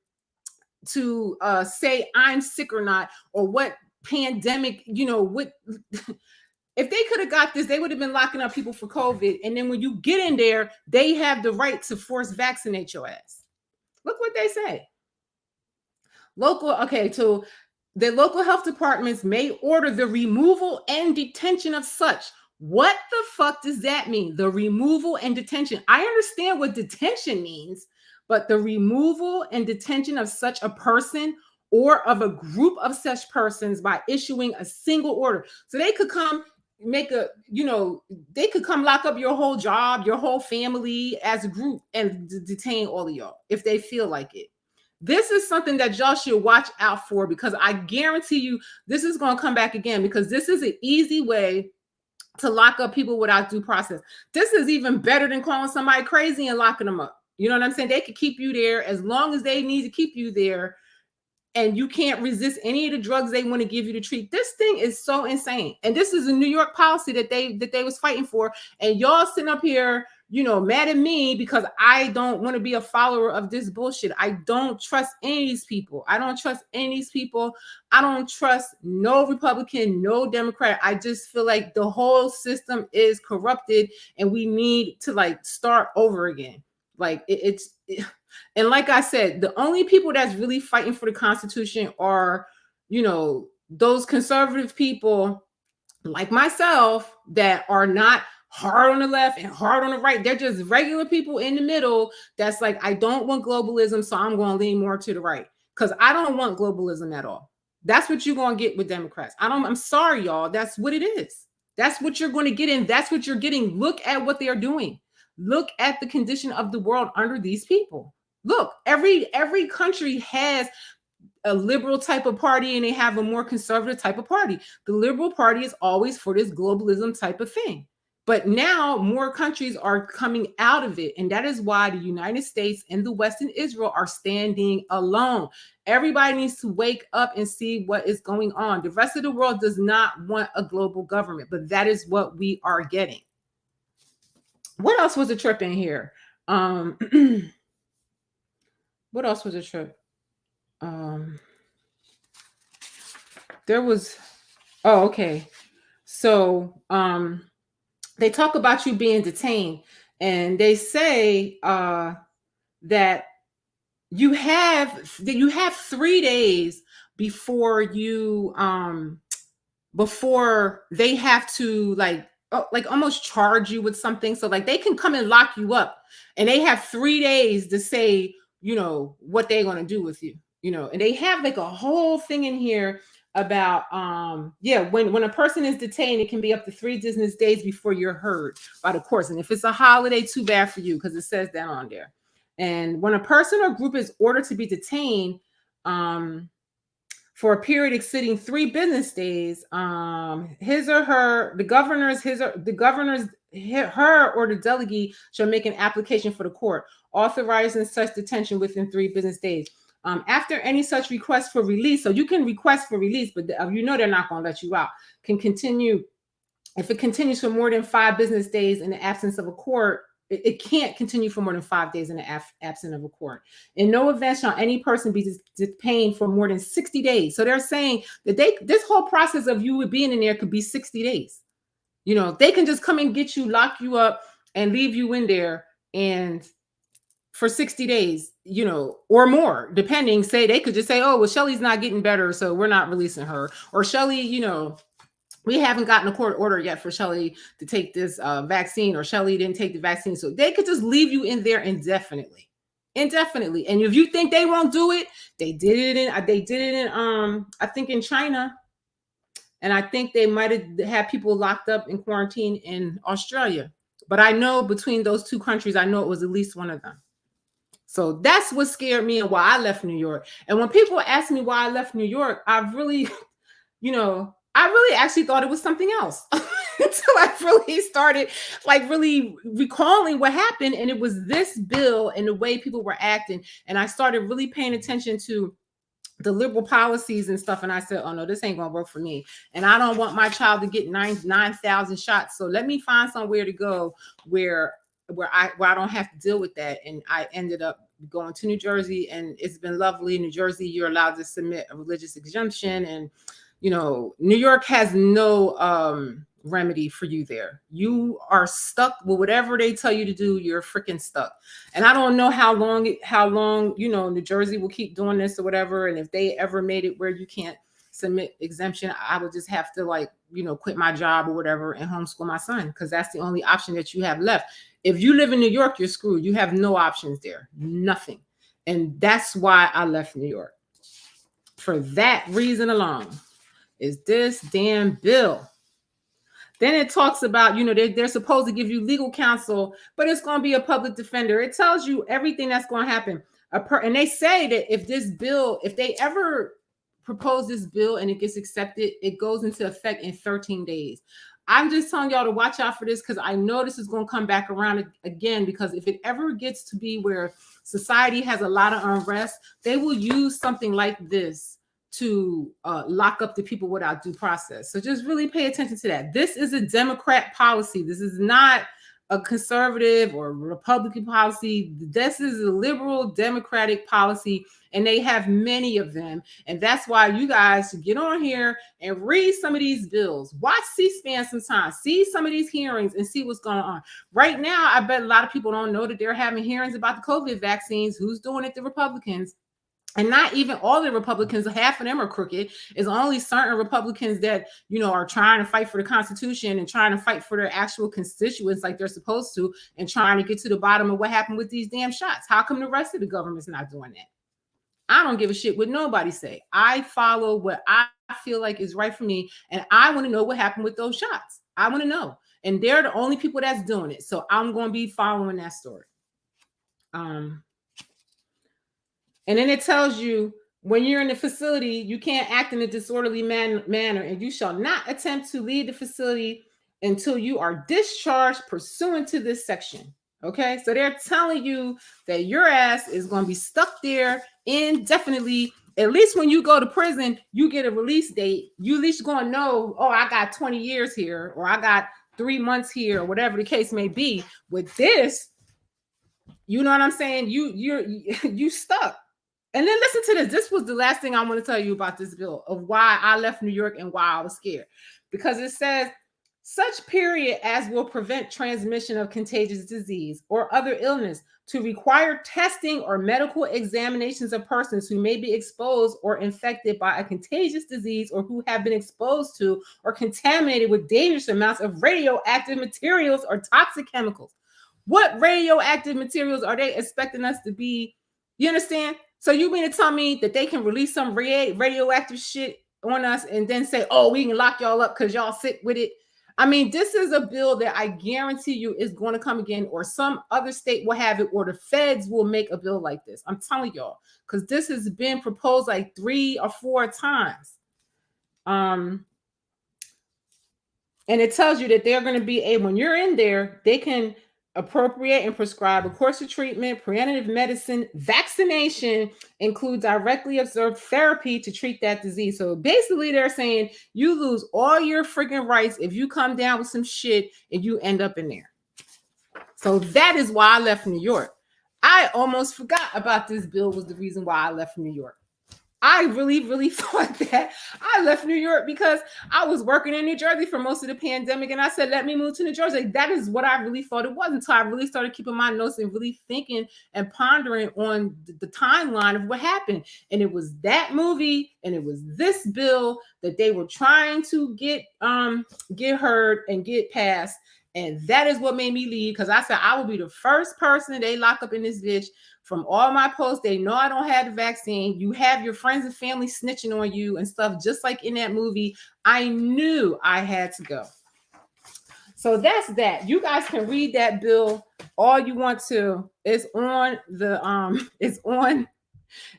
to say I'm sick or not, or what pandemic, what. If they could have got this, they would have been locking up people for COVID. And then when you get in there, they have the right to force vaccinate your ass. Look what they say. Local, okay, so the local health departments may order the removal and detention of such. What the fuck does that mean? The removal and detention. I understand what detention means, but the removal and detention of such a person or of a group of such persons by issuing a single order. So they could come make a, they could come lock up your whole job, your whole family as a group and detain all of y'all if they feel like it. This is something that y'all should watch out for, because I guarantee you this is going to come back again, because this is an easy way to lock up people without due process. This is even better than calling somebody crazy and locking them up. You know what I'm saying? They could keep you there as long as they need to keep you there, and you can't resist any of the drugs they want to give you to treat. This thing is so insane. And this is a New York policy that they was fighting for. And y'all sitting up here, mad at me because I don't want to be a follower of this bullshit. I don't trust any of these people. I don't trust any of these people. I don't trust no Republican, no Democrat. I just feel like the whole system is corrupted and we need to start over again. And like I said, the only people that's really fighting for the Constitution are, those conservative people like myself that are not hard on the left and hard on the right. They're just regular people in the middle that's like, I don't want globalism, so I'm going to lean more to the right, because I don't want globalism at all. That's what you're going to get with Democrats. I'm sorry, y'all. That's what it is. That's what you're going to get, and that's what you're getting. Look at what they are doing. Look at the condition of the world under these people. Look, every country has a liberal type of party and they have a more conservative type of party. The liberal party is always for this globalism type of thing. But now more countries are coming out of it. And that is why the United States and the West and Israel are standing alone. Everybody needs to wake up and see what is going on. The rest of the world does not want a global government, but that is what we are getting. What else was a trip in here? What else was a trip? There was, okay. So they talk about you being detained, and they say that you have 3 days before you before they have to almost charge you with something. So they can come and lock you up, and they have 3 days to say what they're going to do with you, and they have a whole thing in here about when a person is detained, it can be up to 3 business days before you're heard by the courts. And if it's a holiday, too bad for you, because it says that on there. And when a person or group is ordered to be detained for a period exceeding 3 business days, his or her or the delegate shall make an application for the court authorizing such detention within 3 business days. After any such request for release, so you can request for release, but they're not going to let you out, can continue. If it continues for more than 5 business days in the absence of a court, it can't continue for more than 5 days in the absence of a court. In no event shall any person be detained for more than 60 days. So they're saying that this whole process of you being in there could be 60 days. They can just come and get you, lock you up, and leave you in there, and for 60 days, or more, depending. Say they could just say, oh, well, Shelly's not getting better, so we're not releasing her. Or Shelly, we haven't gotten a court order yet for Shelly to take this vaccine, or Shelly didn't take the vaccine. So they could just leave you in there indefinitely. And if you think they won't do it, they did it in I think in China. And I think they might have had people locked up in quarantine in Australia. But I know between those 2 countries, I know it was at least one of them. So that's what scared me and why I left New York. And when people ask me why I left New York, I really actually thought it was something else until I really started really recalling what happened. And it was this bill and the way people were acting. And I started really paying attention to the liberal policies and stuff. And I said, oh no, this ain't going to work for me. And I don't want my child to get 9,000 shots. So let me find somewhere to go where I don't have to deal with that. And I ended up going to New Jersey, and it's been lovely. In New Jersey, you're allowed to submit a religious exemption, and New York has no remedy for you there. You are stuck with whatever they tell you to do. You're freaking stuck. And I don't know how long New Jersey will keep doing this or whatever, and if they ever made it where you can't submit exemption, I would just have to like, quit my job or whatever and homeschool my son, because that's the only option that you have left. If you live in New York, you're screwed. You have no options there, nothing. And that's why I left New York. For that reason alone is this damn bill. Then it talks about, they're supposed to give you legal counsel, but it's going to be a public defender. It tells you everything that's going to happen. And they say that if they ever propose this bill and it gets accepted, it goes into effect in 13 days. I'm just telling y'all to watch out for this, because I know this is going to come back around again, because if it ever gets to be where society has a lot of unrest, they will use something like this to lock up the people without due process. So just really pay attention to that. This is a Democrat policy. This is not a conservative or Republican policy. This is a liberal Democratic policy, and they have many of them. And that's why you guys should get on here and read some of these bills. Watch C-SPAN sometimes. See some of these hearings and see what's going on. Right now, I bet a lot of people don't know that they're having hearings about the COVID vaccines. Who's doing it? The Republicans. And not even all the Republicans, half of them are crooked. It's only certain Republicans that, are trying to fight for the Constitution and trying to fight for their actual constituents like they're supposed to, and trying to get to the bottom of what happened with these damn shots. How come the rest of the government's not doing that? I don't give a shit what nobody say. I follow what I feel like is right for me, and I want to know what happened with those shots. I want to know. And they're the only people that's doing it. So I'm going to be following that story. And then it tells you when you're in the facility, you can't act in a disorderly manner, and you shall not attempt to leave the facility until you are discharged pursuant to this section. Okay, so they're telling you that your ass is going to be stuck there indefinitely. At least when you go to prison, you get a release date. You at least going to know, oh, I got 20 years here, or I got 3 months here, or whatever the case may be. With this, you know what I'm saying? You stuck. And then listen to this. This was the last thing I want to tell you about this bill, of why I left New York and why I was scared. Because it says, such period as will prevent transmission of contagious disease or other illness, to require testing or medical examinations of persons who may be exposed or infected by a contagious disease, or who have been exposed to or contaminated with dangerous amounts of radioactive materials or toxic chemicals. What radioactive materials are they expecting us to be? You understand? So you mean to tell me that they can release some radioactive shit on us and then say, oh, we can lock y'all up because y'all sick with it? I mean, this is a bill that I guarantee you is going to come again, or some other state will have it, or the feds will make a bill like this. I'm telling y'all, because this has been proposed like 3 or 4 times. And it tells you that they're going to be able, when you're in there, they can appropriate and prescribe a course of treatment, preventive medicine, vaccination, include directly observed therapy to treat that disease. So basically they're saying you lose all your freaking rights if you come down with some shit and you end up in there. So that is why I left New York. I almost forgot about this bill was the reason why I left New York. I really, really thought that I left New York because I was working in New Jersey for most of the pandemic. And I said, let me move to New Jersey. That is what I really thought it was, until I really started keeping my notes and really thinking and pondering on the timeline of what happened. And it was that movie and it was this bill that they were trying to get heard and get passed. And that is what made me leave, because I said I will be the first person they lock up in this bitch. From all my posts, they know I don't have the vaccine. You have your friends and family snitching on you and stuff, just like in that movie. I knew I had to go. So that's that. You guys can read that bill all you want to. It's on the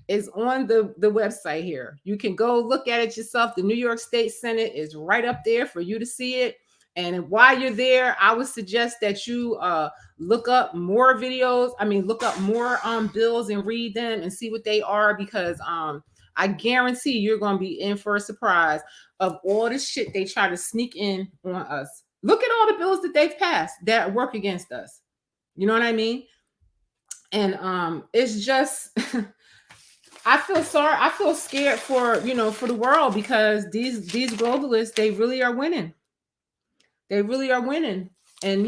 the website here. You can go look at it yourself. The New York State Senate is right up there for you to see it. And while you're there, I would suggest that you look up more videos. Look up more bills and read them and see what they are, because I guarantee you're going to be in for a surprise of all the shit they try to sneak in on us. Look at all the bills that they've passed that work against us. You know what I mean? And it's just I feel sorry. I feel scared for the world, because these globalists, they really are winning. They really are winning. And,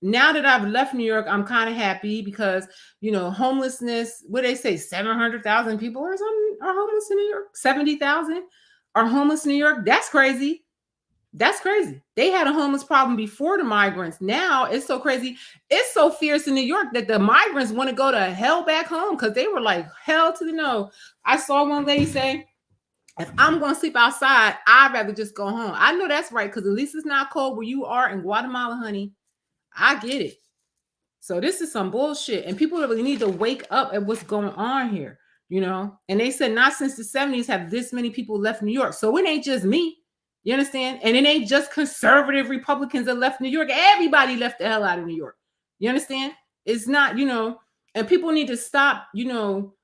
now that I've left New York, I'm kind of happy because, homelessness, what they say, 700,000 people or something. are homeless in New York. 70,000 are homeless in New York. That's crazy. That's crazy. They had a homeless problem before the migrants. Now it's so crazy. It's so fierce in New York that the migrants want to go to hell back home because they were like, hell to the no. I saw one lady say, if I'm going to sleep outside, I'd rather just go home. I know that's right because at least it's not cold where you are in Guatemala, honey. I get it. So this is some bullshit. And people really need to wake up at what's going on here, you know? And they said not since the 70s have this many people left New York. So it ain't just me. You understand? And it ain't just conservative Republicans that left New York. Everybody left the hell out of New York. You understand? It's not, you know, and people need to stop, you know,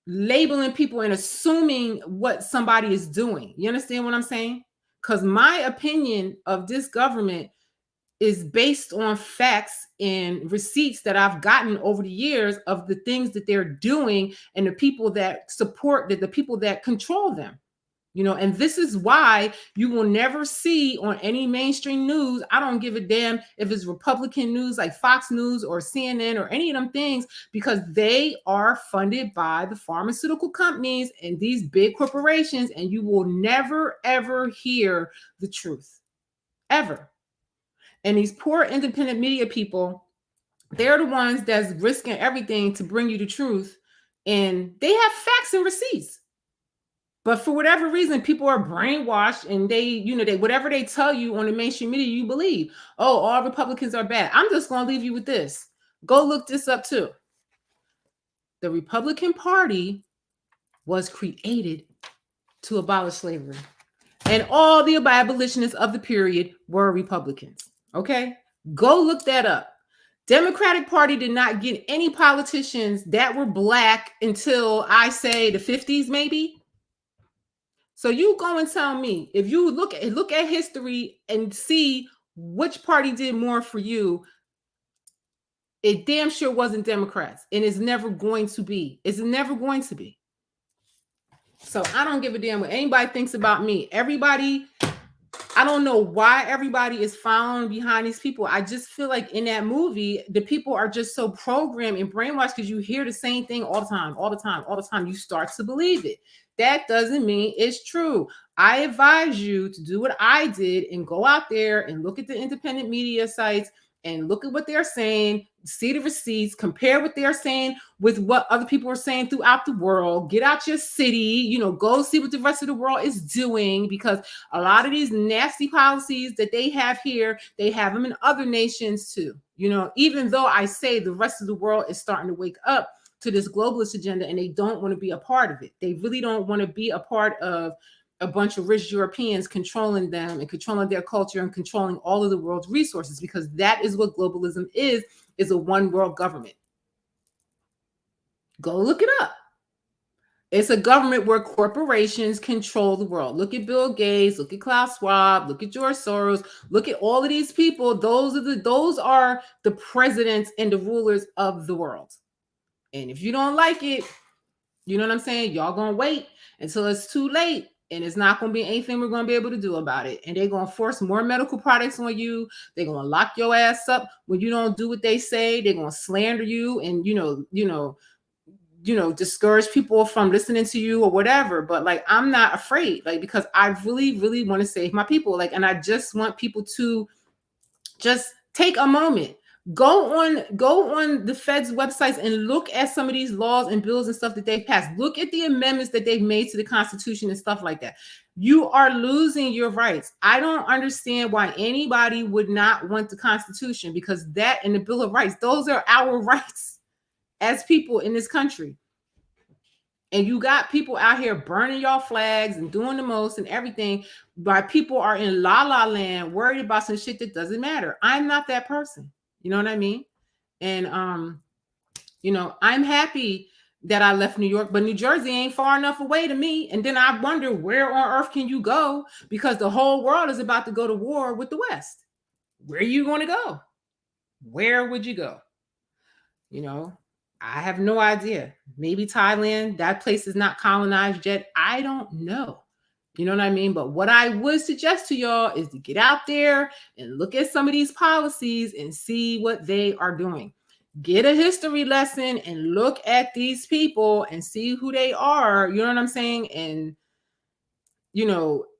labeling people and assuming what somebody is doing. You understand what I'm saying? Because my opinion of this government is based on facts and receipts that I've gotten over the years of the things that they're doing and the people that support the people that control them. You know, and this is why you will never see on any mainstream news. I don't give a damn if it's Republican news like Fox News or CNN or any of them things, because they are funded by the pharmaceutical companies and these big corporations. And you will never, ever hear the truth, ever. And these poor independent media people, they're the ones that's risking everything to bring you the truth. And they have facts and receipts. But for whatever reason, people are brainwashed and they, you know, whatever they tell you on the mainstream media, you believe. Oh, all Republicans are bad. I'm just going to leave you with this. Go look this up too. The Republican Party was created to abolish slavery. And all the abolitionists of the period were Republicans. Okay? Go look that up. Democratic Party did not get any politicians that were black until I say the 50s, maybe. So you go and tell me, if you look at history and see which party did more for you, it damn sure wasn't Democrats, and it's never going to be. It's never going to be. So I don't give a damn what anybody thinks about me. Everybody, I don't know why everybody is following behind these people. I just feel like in that movie, the people are just so programmed and brainwashed because you hear the same thing all the time, all the time, all the time. You start to believe it. That doesn't mean it's true. I advise you to do what I did and go out there and look at the independent media sites and look at what they're saying, see the receipts, compare what they're saying with what other people are saying throughout the world. Get out your city, you know, go see what the rest of the world is doing, because a lot of these nasty policies that they have here, they have them in other nations too. You know, even though I say the rest of the world is starting to wake up to this globalist agenda and they don't want to be a part of it. They really don't want to be a part of a bunch of rich Europeans controlling them and controlling their culture and controlling all of the world's resources, because that is what globalism is a one world government. Go look it up. It's a government where corporations control the world. Look at Bill Gates, look at Klaus Schwab, look at George Soros, look at all of these people. Those are the presidents and the rulers of the world. And if you don't like it, you know what I'm saying? Y'all gonna wait until it's too late, and it's not gonna be anything we're gonna be able to do about it. And they're gonna force more medical products on you. They're gonna lock your ass up when you don't do what they say. They're gonna slander you and discourage people from listening to you or whatever. But like, I'm not afraid, like, because I really, really want to save my people. Like, and I just want people to just take a moment. Go on the Fed's websites and look at some of these laws and bills and stuff that they've passed. Look at the amendments that they've made to the Constitution and stuff like that. You are losing your rights. I don't understand why anybody would not want the Constitution, because that and the Bill of Rights, those are our rights as people in this country. And you got people out here burning y'all flags and doing the most and everything, while people are in la la land worried about some shit that doesn't matter. I'm not that person. You know what I mean? And, I'm happy that I left New York, but New Jersey ain't far enough away to me. And then I wonder, where on earth can you go? Because the whole world is about to go to war with the West. Where are you going to go? Where would you go? You know, I have no idea. Maybe Thailand. That place is not colonized yet. I don't know. You know what I mean? But what I would suggest to y'all is to get out there and look at some of these policies and see what they are doing. get a history lesson and look at these people and see who they are. You know what I'm saying? And,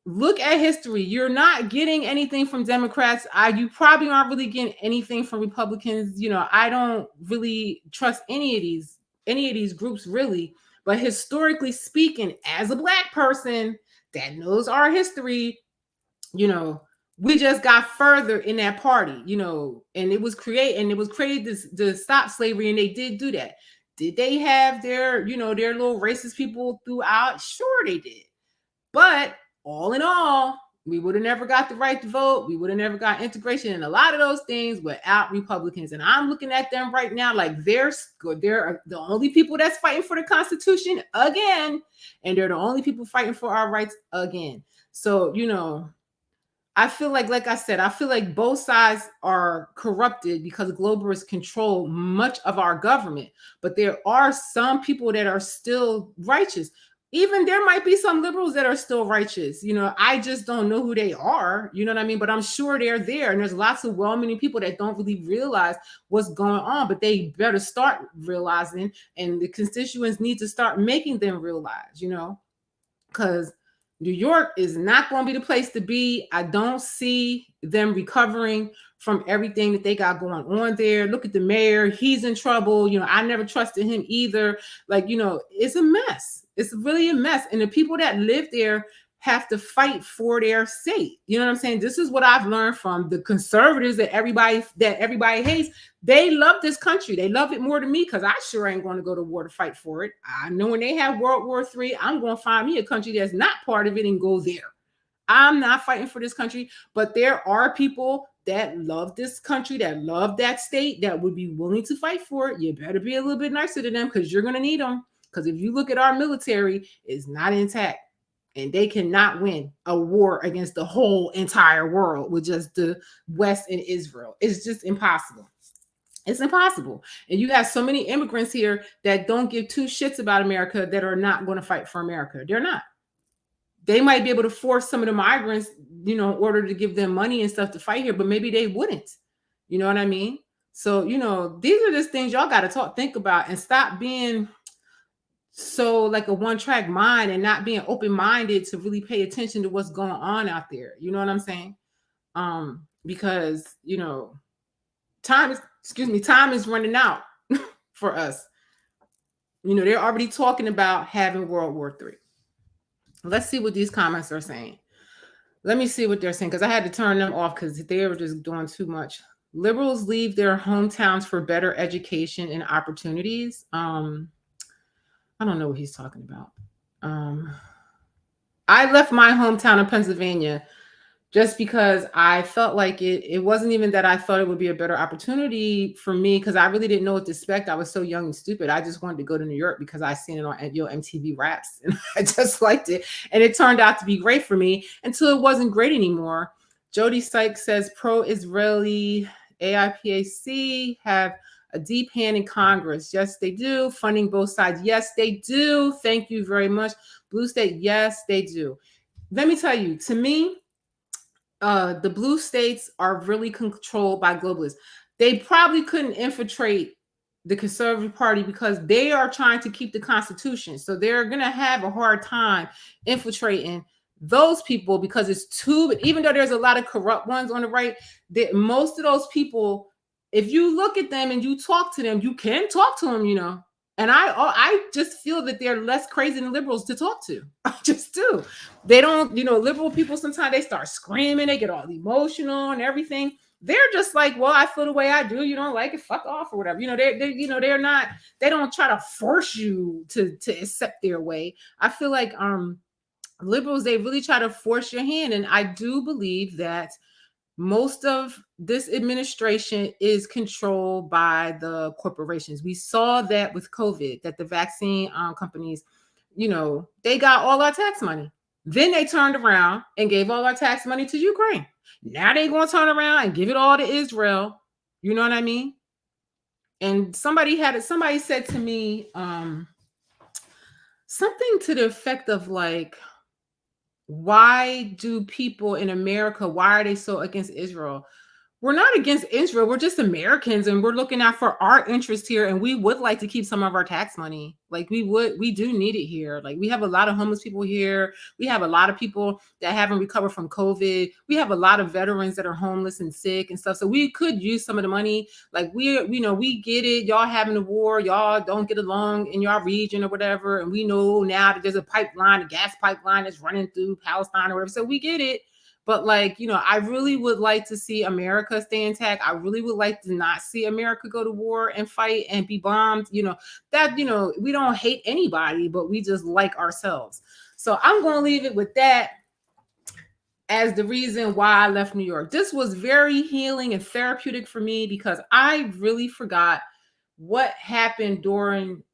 look at history. You're not getting anything from Democrats. You probably aren't really getting anything from Republicans. I don't really trust any of these groups really. But historically speaking, as a Black person that knows our history, we just got further in that party, and it was created to stop slavery, and they did do that. Did they have their little racist people throughout? Sure they did. But all in all, we would have never got the right to vote. We would have never got integration and a lot of those things without Republicans. And I'm looking at them right now like they're the only people that's fighting for the Constitution again. And they're the only people fighting for our rights again. So, I feel like I said, I feel like both sides are corrupted because globalists control much of our government. But there are some people that are still righteous. Even there might be some liberals that are still righteous. I just don't know who they are. You know what I mean? But I'm sure they're there. And there's lots of well-meaning people that don't really realize what's going on. But they better start realizing. And the constituents need to start making them realize, because New York is not going to be the place to be. I don't see them recovering from everything that they got going on there. Look at the mayor. He's in trouble. I never trusted him either. It's a mess. It's really a mess. And the people that live there have to fight for their state. You know what I'm saying? This is what I've learned from the conservatives that everybody hates. They love this country. They love it more than me because I sure ain't going to go to war to fight for it. I know when they have World War III, I'm going to find me a country that's not part of it and go there. I'm not fighting for this country, but there are people that love this country, that love that state, that would be willing to fight for it. You better be a little bit nicer to them because you're going to need them. Because if you look at our military, it's not intact. And they cannot win a war against the whole entire world with just the West and Israel. It's just impossible. It's impossible. And you have so many immigrants here that don't give two shits about America that are not going to fight for America. They're not. They might be able to force some of the migrants, in order to give them money and stuff to fight here, but maybe they wouldn't. You know what I mean? So, these are just things y'all got to think about and stop being so like a one-track mind and not being open-minded to really pay attention to what's going on out there. You know what I'm saying? Because time is running out for us. They're already talking about having World War III. Let's see what these comments are saying. Let me see what they're saying because I had to turn them off because they were just doing too much. Liberals leave their hometowns for better education and opportunities. I don't know what he's talking about. I left my hometown in Pennsylvania just because I felt like it wasn't even that I thought it would be a better opportunity for me because I really didn't know what to expect. I was so young and stupid. I just wanted to go to New York because I seen it on MTV Raps and I just liked it. And it turned out to be great for me until it wasn't great anymore. Jody Sykes says pro-Israeli AIPAC have a deep hand in Congress. Yes, they do. Funding both sides. Yes, they do. Thank you very much. Blue State. Yes, they do. Let me tell you, to me, the blue states are really controlled by globalists. They probably couldn't infiltrate the Conservative Party because they are trying to keep the Constitution. So they're going to have a hard time infiltrating those people because it's too, even though there's a lot of corrupt ones on the right, most of those people, if you look at them and you talk to them, you can talk to them, And I just feel that they're less crazy than liberals to talk to. I just do. They don't, liberal people, sometimes they start screaming, they get all emotional and everything. They're just like, well, I feel the way I do. You don't like it, fuck off or whatever. They're not, they don't try to force you to accept their way. I feel like liberals, they really try to force your hand. And I do believe that most of this administration is controlled by the corporations. We saw that with COVID, that the vaccine companies, they got all our tax money. Then they turned around and gave all our tax money to Ukraine. Now they're going to turn around and give it all to Israel. You know what I mean? And somebody said to me something to the effect of like, why do people in America, why are they so against Israel? we're not against Israel. We're just Americans, and we're looking out for our interest here. And we would like to keep some of our tax money. Like we do need it here. Like we have a lot of homeless people here. We have a lot of people that haven't recovered from COVID. We have a lot of veterans that are homeless and sick and stuff. So we could use some of the money. Like we get it. Y'all having a war. Y'all don't get along in your region or whatever. And we know now that there's a pipeline, a gas pipeline that's running through Palestine or whatever. So we get it. But like, I really would like to see America stay intact. I really would like to not see America go to war and fight and be bombed. We don't hate anybody, but we just like ourselves. So I'm going to leave it with that as the reason why I left New York. This was very healing and therapeutic for me because I really forgot what happened during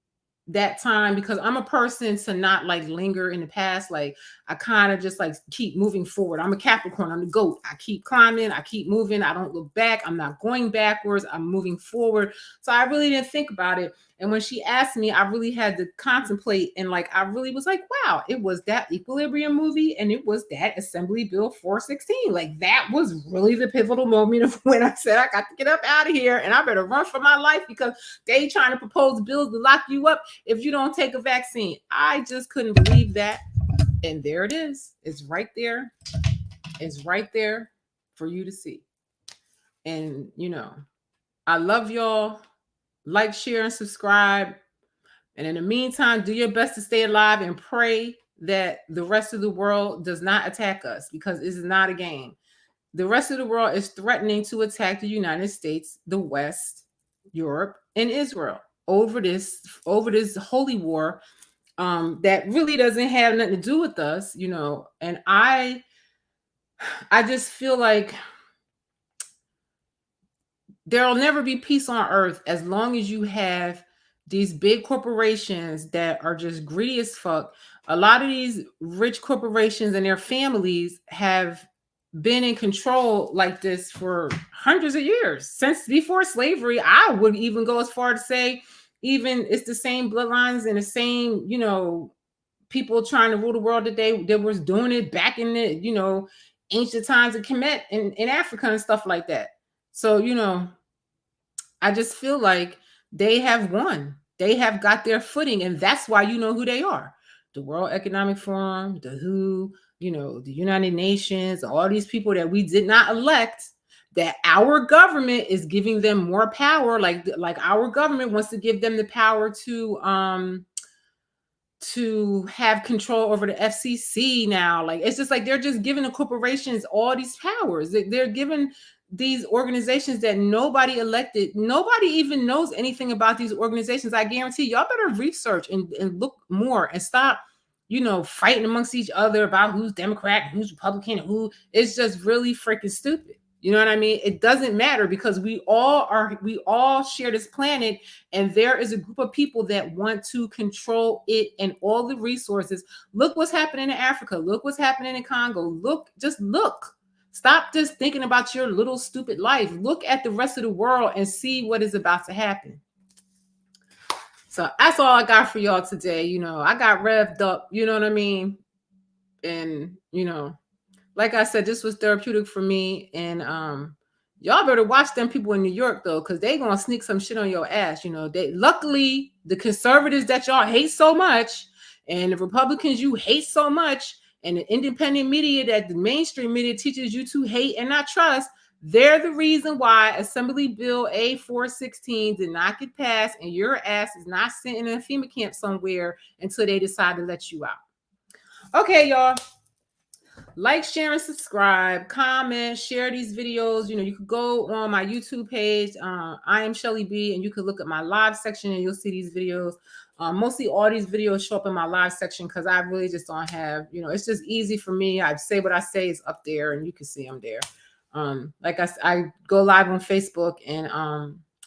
that time, because I'm a person to not like linger in the past. Like I kind of just like keep moving forward. I'm a Capricorn. I'm the goat. I keep climbing. I keep moving. I don't look back. I'm not going backwards. I'm moving forward. So I really didn't think about it. And when she asked me, I really had to contemplate. And like, I really was like, wow, it was that Equilibrium movie. And it was that Assembly Bill 416. Like that was really the pivotal moment of when I said, I got to get up out of here and I better run for my life because they trying to propose bills to lock you up if you don't take a vaccine. I just couldn't believe that. And there it is. It's right there. It's right there for you to see. And, I love y'all. Like, share, and subscribe. And in the meantime, do your best to stay alive and pray that the rest of the world does not attack us, because this is not a game. The rest of the world is threatening to attack the United States, the West, Europe, and Israel over this holy war that really doesn't have nothing to do with us, And I just feel like there'll never be peace on earth as long as you have these big corporations that are just greedy as fuck. A lot of these rich corporations and their families have been in control like this for hundreds of years, since before slavery. I would even go as far to say even it's the same bloodlines and the same, people trying to rule the world today that was doing it back in the, ancient times of Kemet in Africa and stuff like that. So, I just feel like they have won. They have got their footing, and that's why you know who they are. The World Economic Forum, the WHO, the United Nations, all these people that we did not elect, that our government is giving them more power. Like our government wants to give them the power to have control over the FCC now. Like it's just like they're just giving the corporations all these powers. They're giving these organizations that nobody elected. Nobody even knows anything about these organizations. I guarantee y'all better research and look more and stop, fighting amongst each other about who's Democrat, who's Republican, who. It's just really freaking stupid. You know what I mean? It doesn't matter because we all share this planet, and there is a group of people that want to control it and all the resources. Look what's happening in Africa. Look what's happening in Congo. Look. Stop just thinking about your little stupid life. Look at the rest of the world and see what is about to happen. So that's all I got for y'all today. I got revved up, you know what I mean? And, like I said, this was therapeutic for me. And y'all better watch them people in New York, though, because they're going to sneak some shit on your ass. Luckily, the conservatives that y'all hate so much and the Republicans you hate so much and the independent media that the mainstream media teaches you to hate and not trust, they're the reason why Assembly Bill A416 did not get passed, and your ass is not sitting in a FEMA camp somewhere until they decide to let you out. Okay, y'all. Like, share, and subscribe, comment, share these videos. You could go on my YouTube page, AM Shellie B, and you can look at my live section and you'll see these videos. Mostly all these videos show up in my live section because I really just don't have, it's just easy for me. I say what I say is up there and you can see them there. Like I go live on Facebook and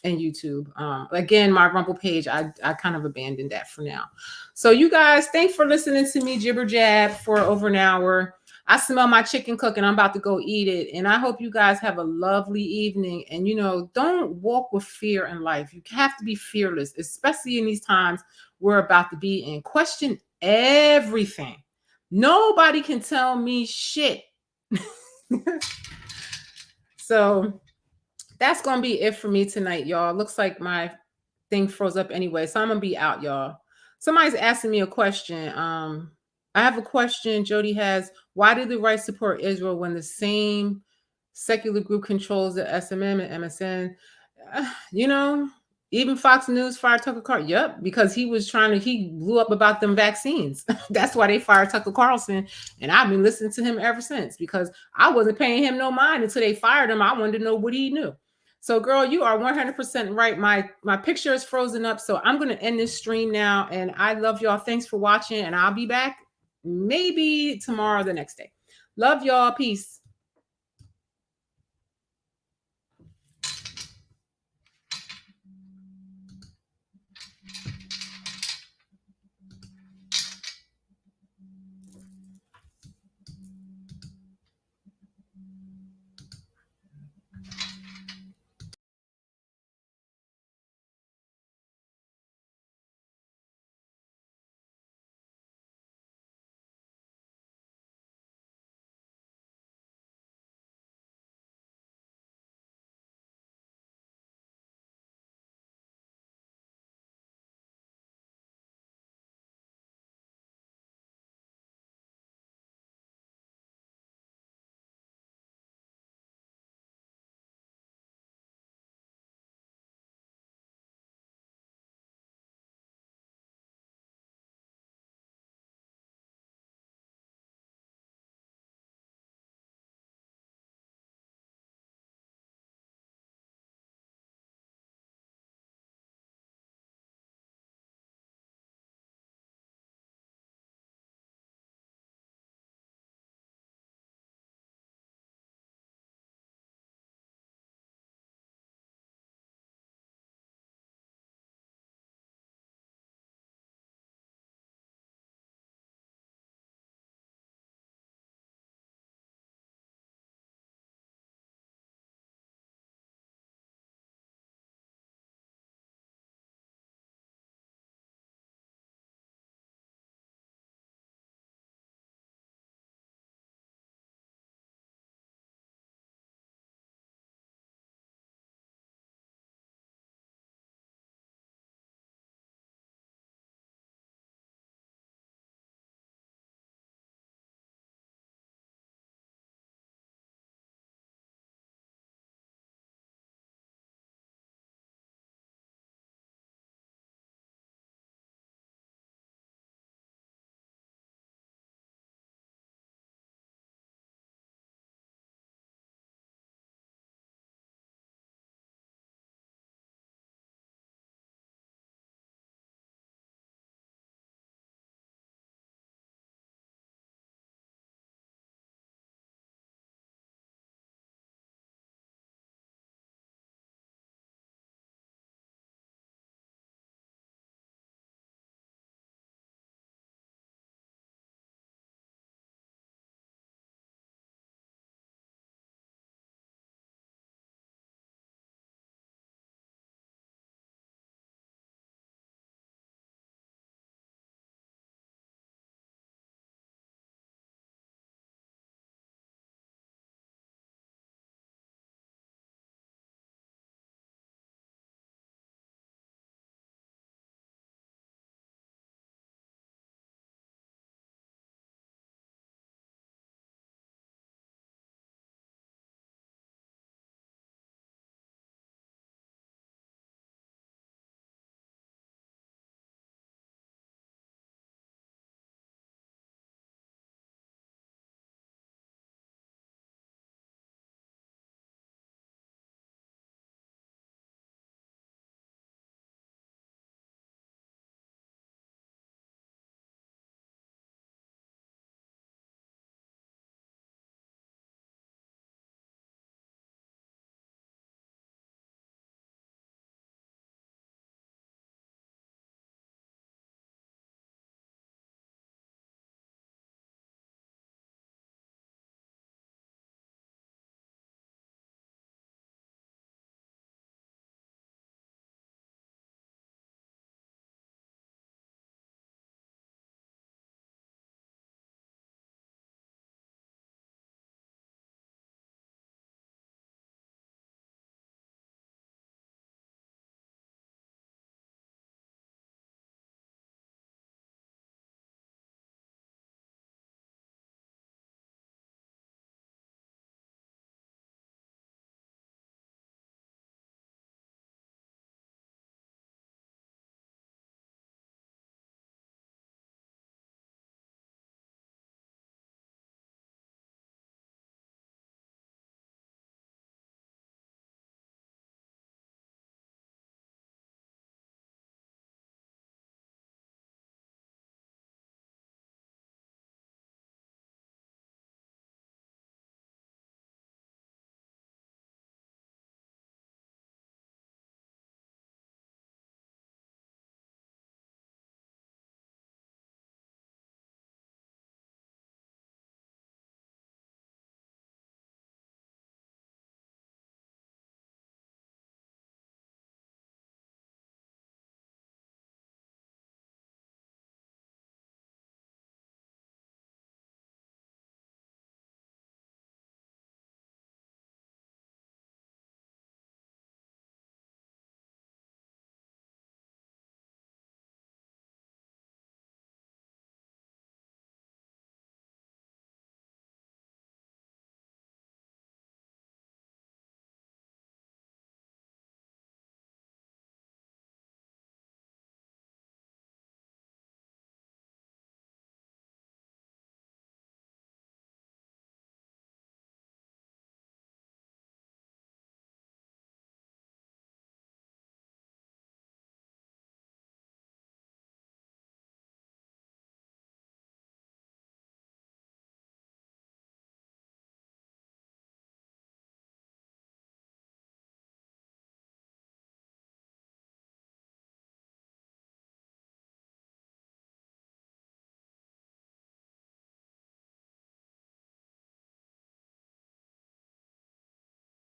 YouTube. Again, my Rumble page, I kind of abandoned that for now. So you guys, thanks for listening to me jibber jab for over an hour. I smell my chicken cooking. I'm about to go eat it. And I hope you guys have a lovely evening. And, don't walk with fear in life. You have to be fearless, especially in these times we're about to be in. Question everything. Nobody can tell me shit. So That's gonna be it for me tonight, y'all. Looks like my thing froze up anyway, so I'm gonna be out, y'all. Somebody's asking me a question. I have a question. Jody has: why do the right support Israel when the same secular group controls the SMM and MSN? You know, even Fox News fired Tucker Carlson. Yep, because he blew up about them vaccines. That's why they fired Tucker Carlson, and I've been listening to him ever since because I wasn't paying him no mind until they fired him. I wanted to know what he knew. So, girl, you are 100% right. My picture is frozen up, so I'm going to end this stream now. And I love y'all. Thanks for watching, and I'll be back maybe tomorrow or the next day. Love y'all. Peace.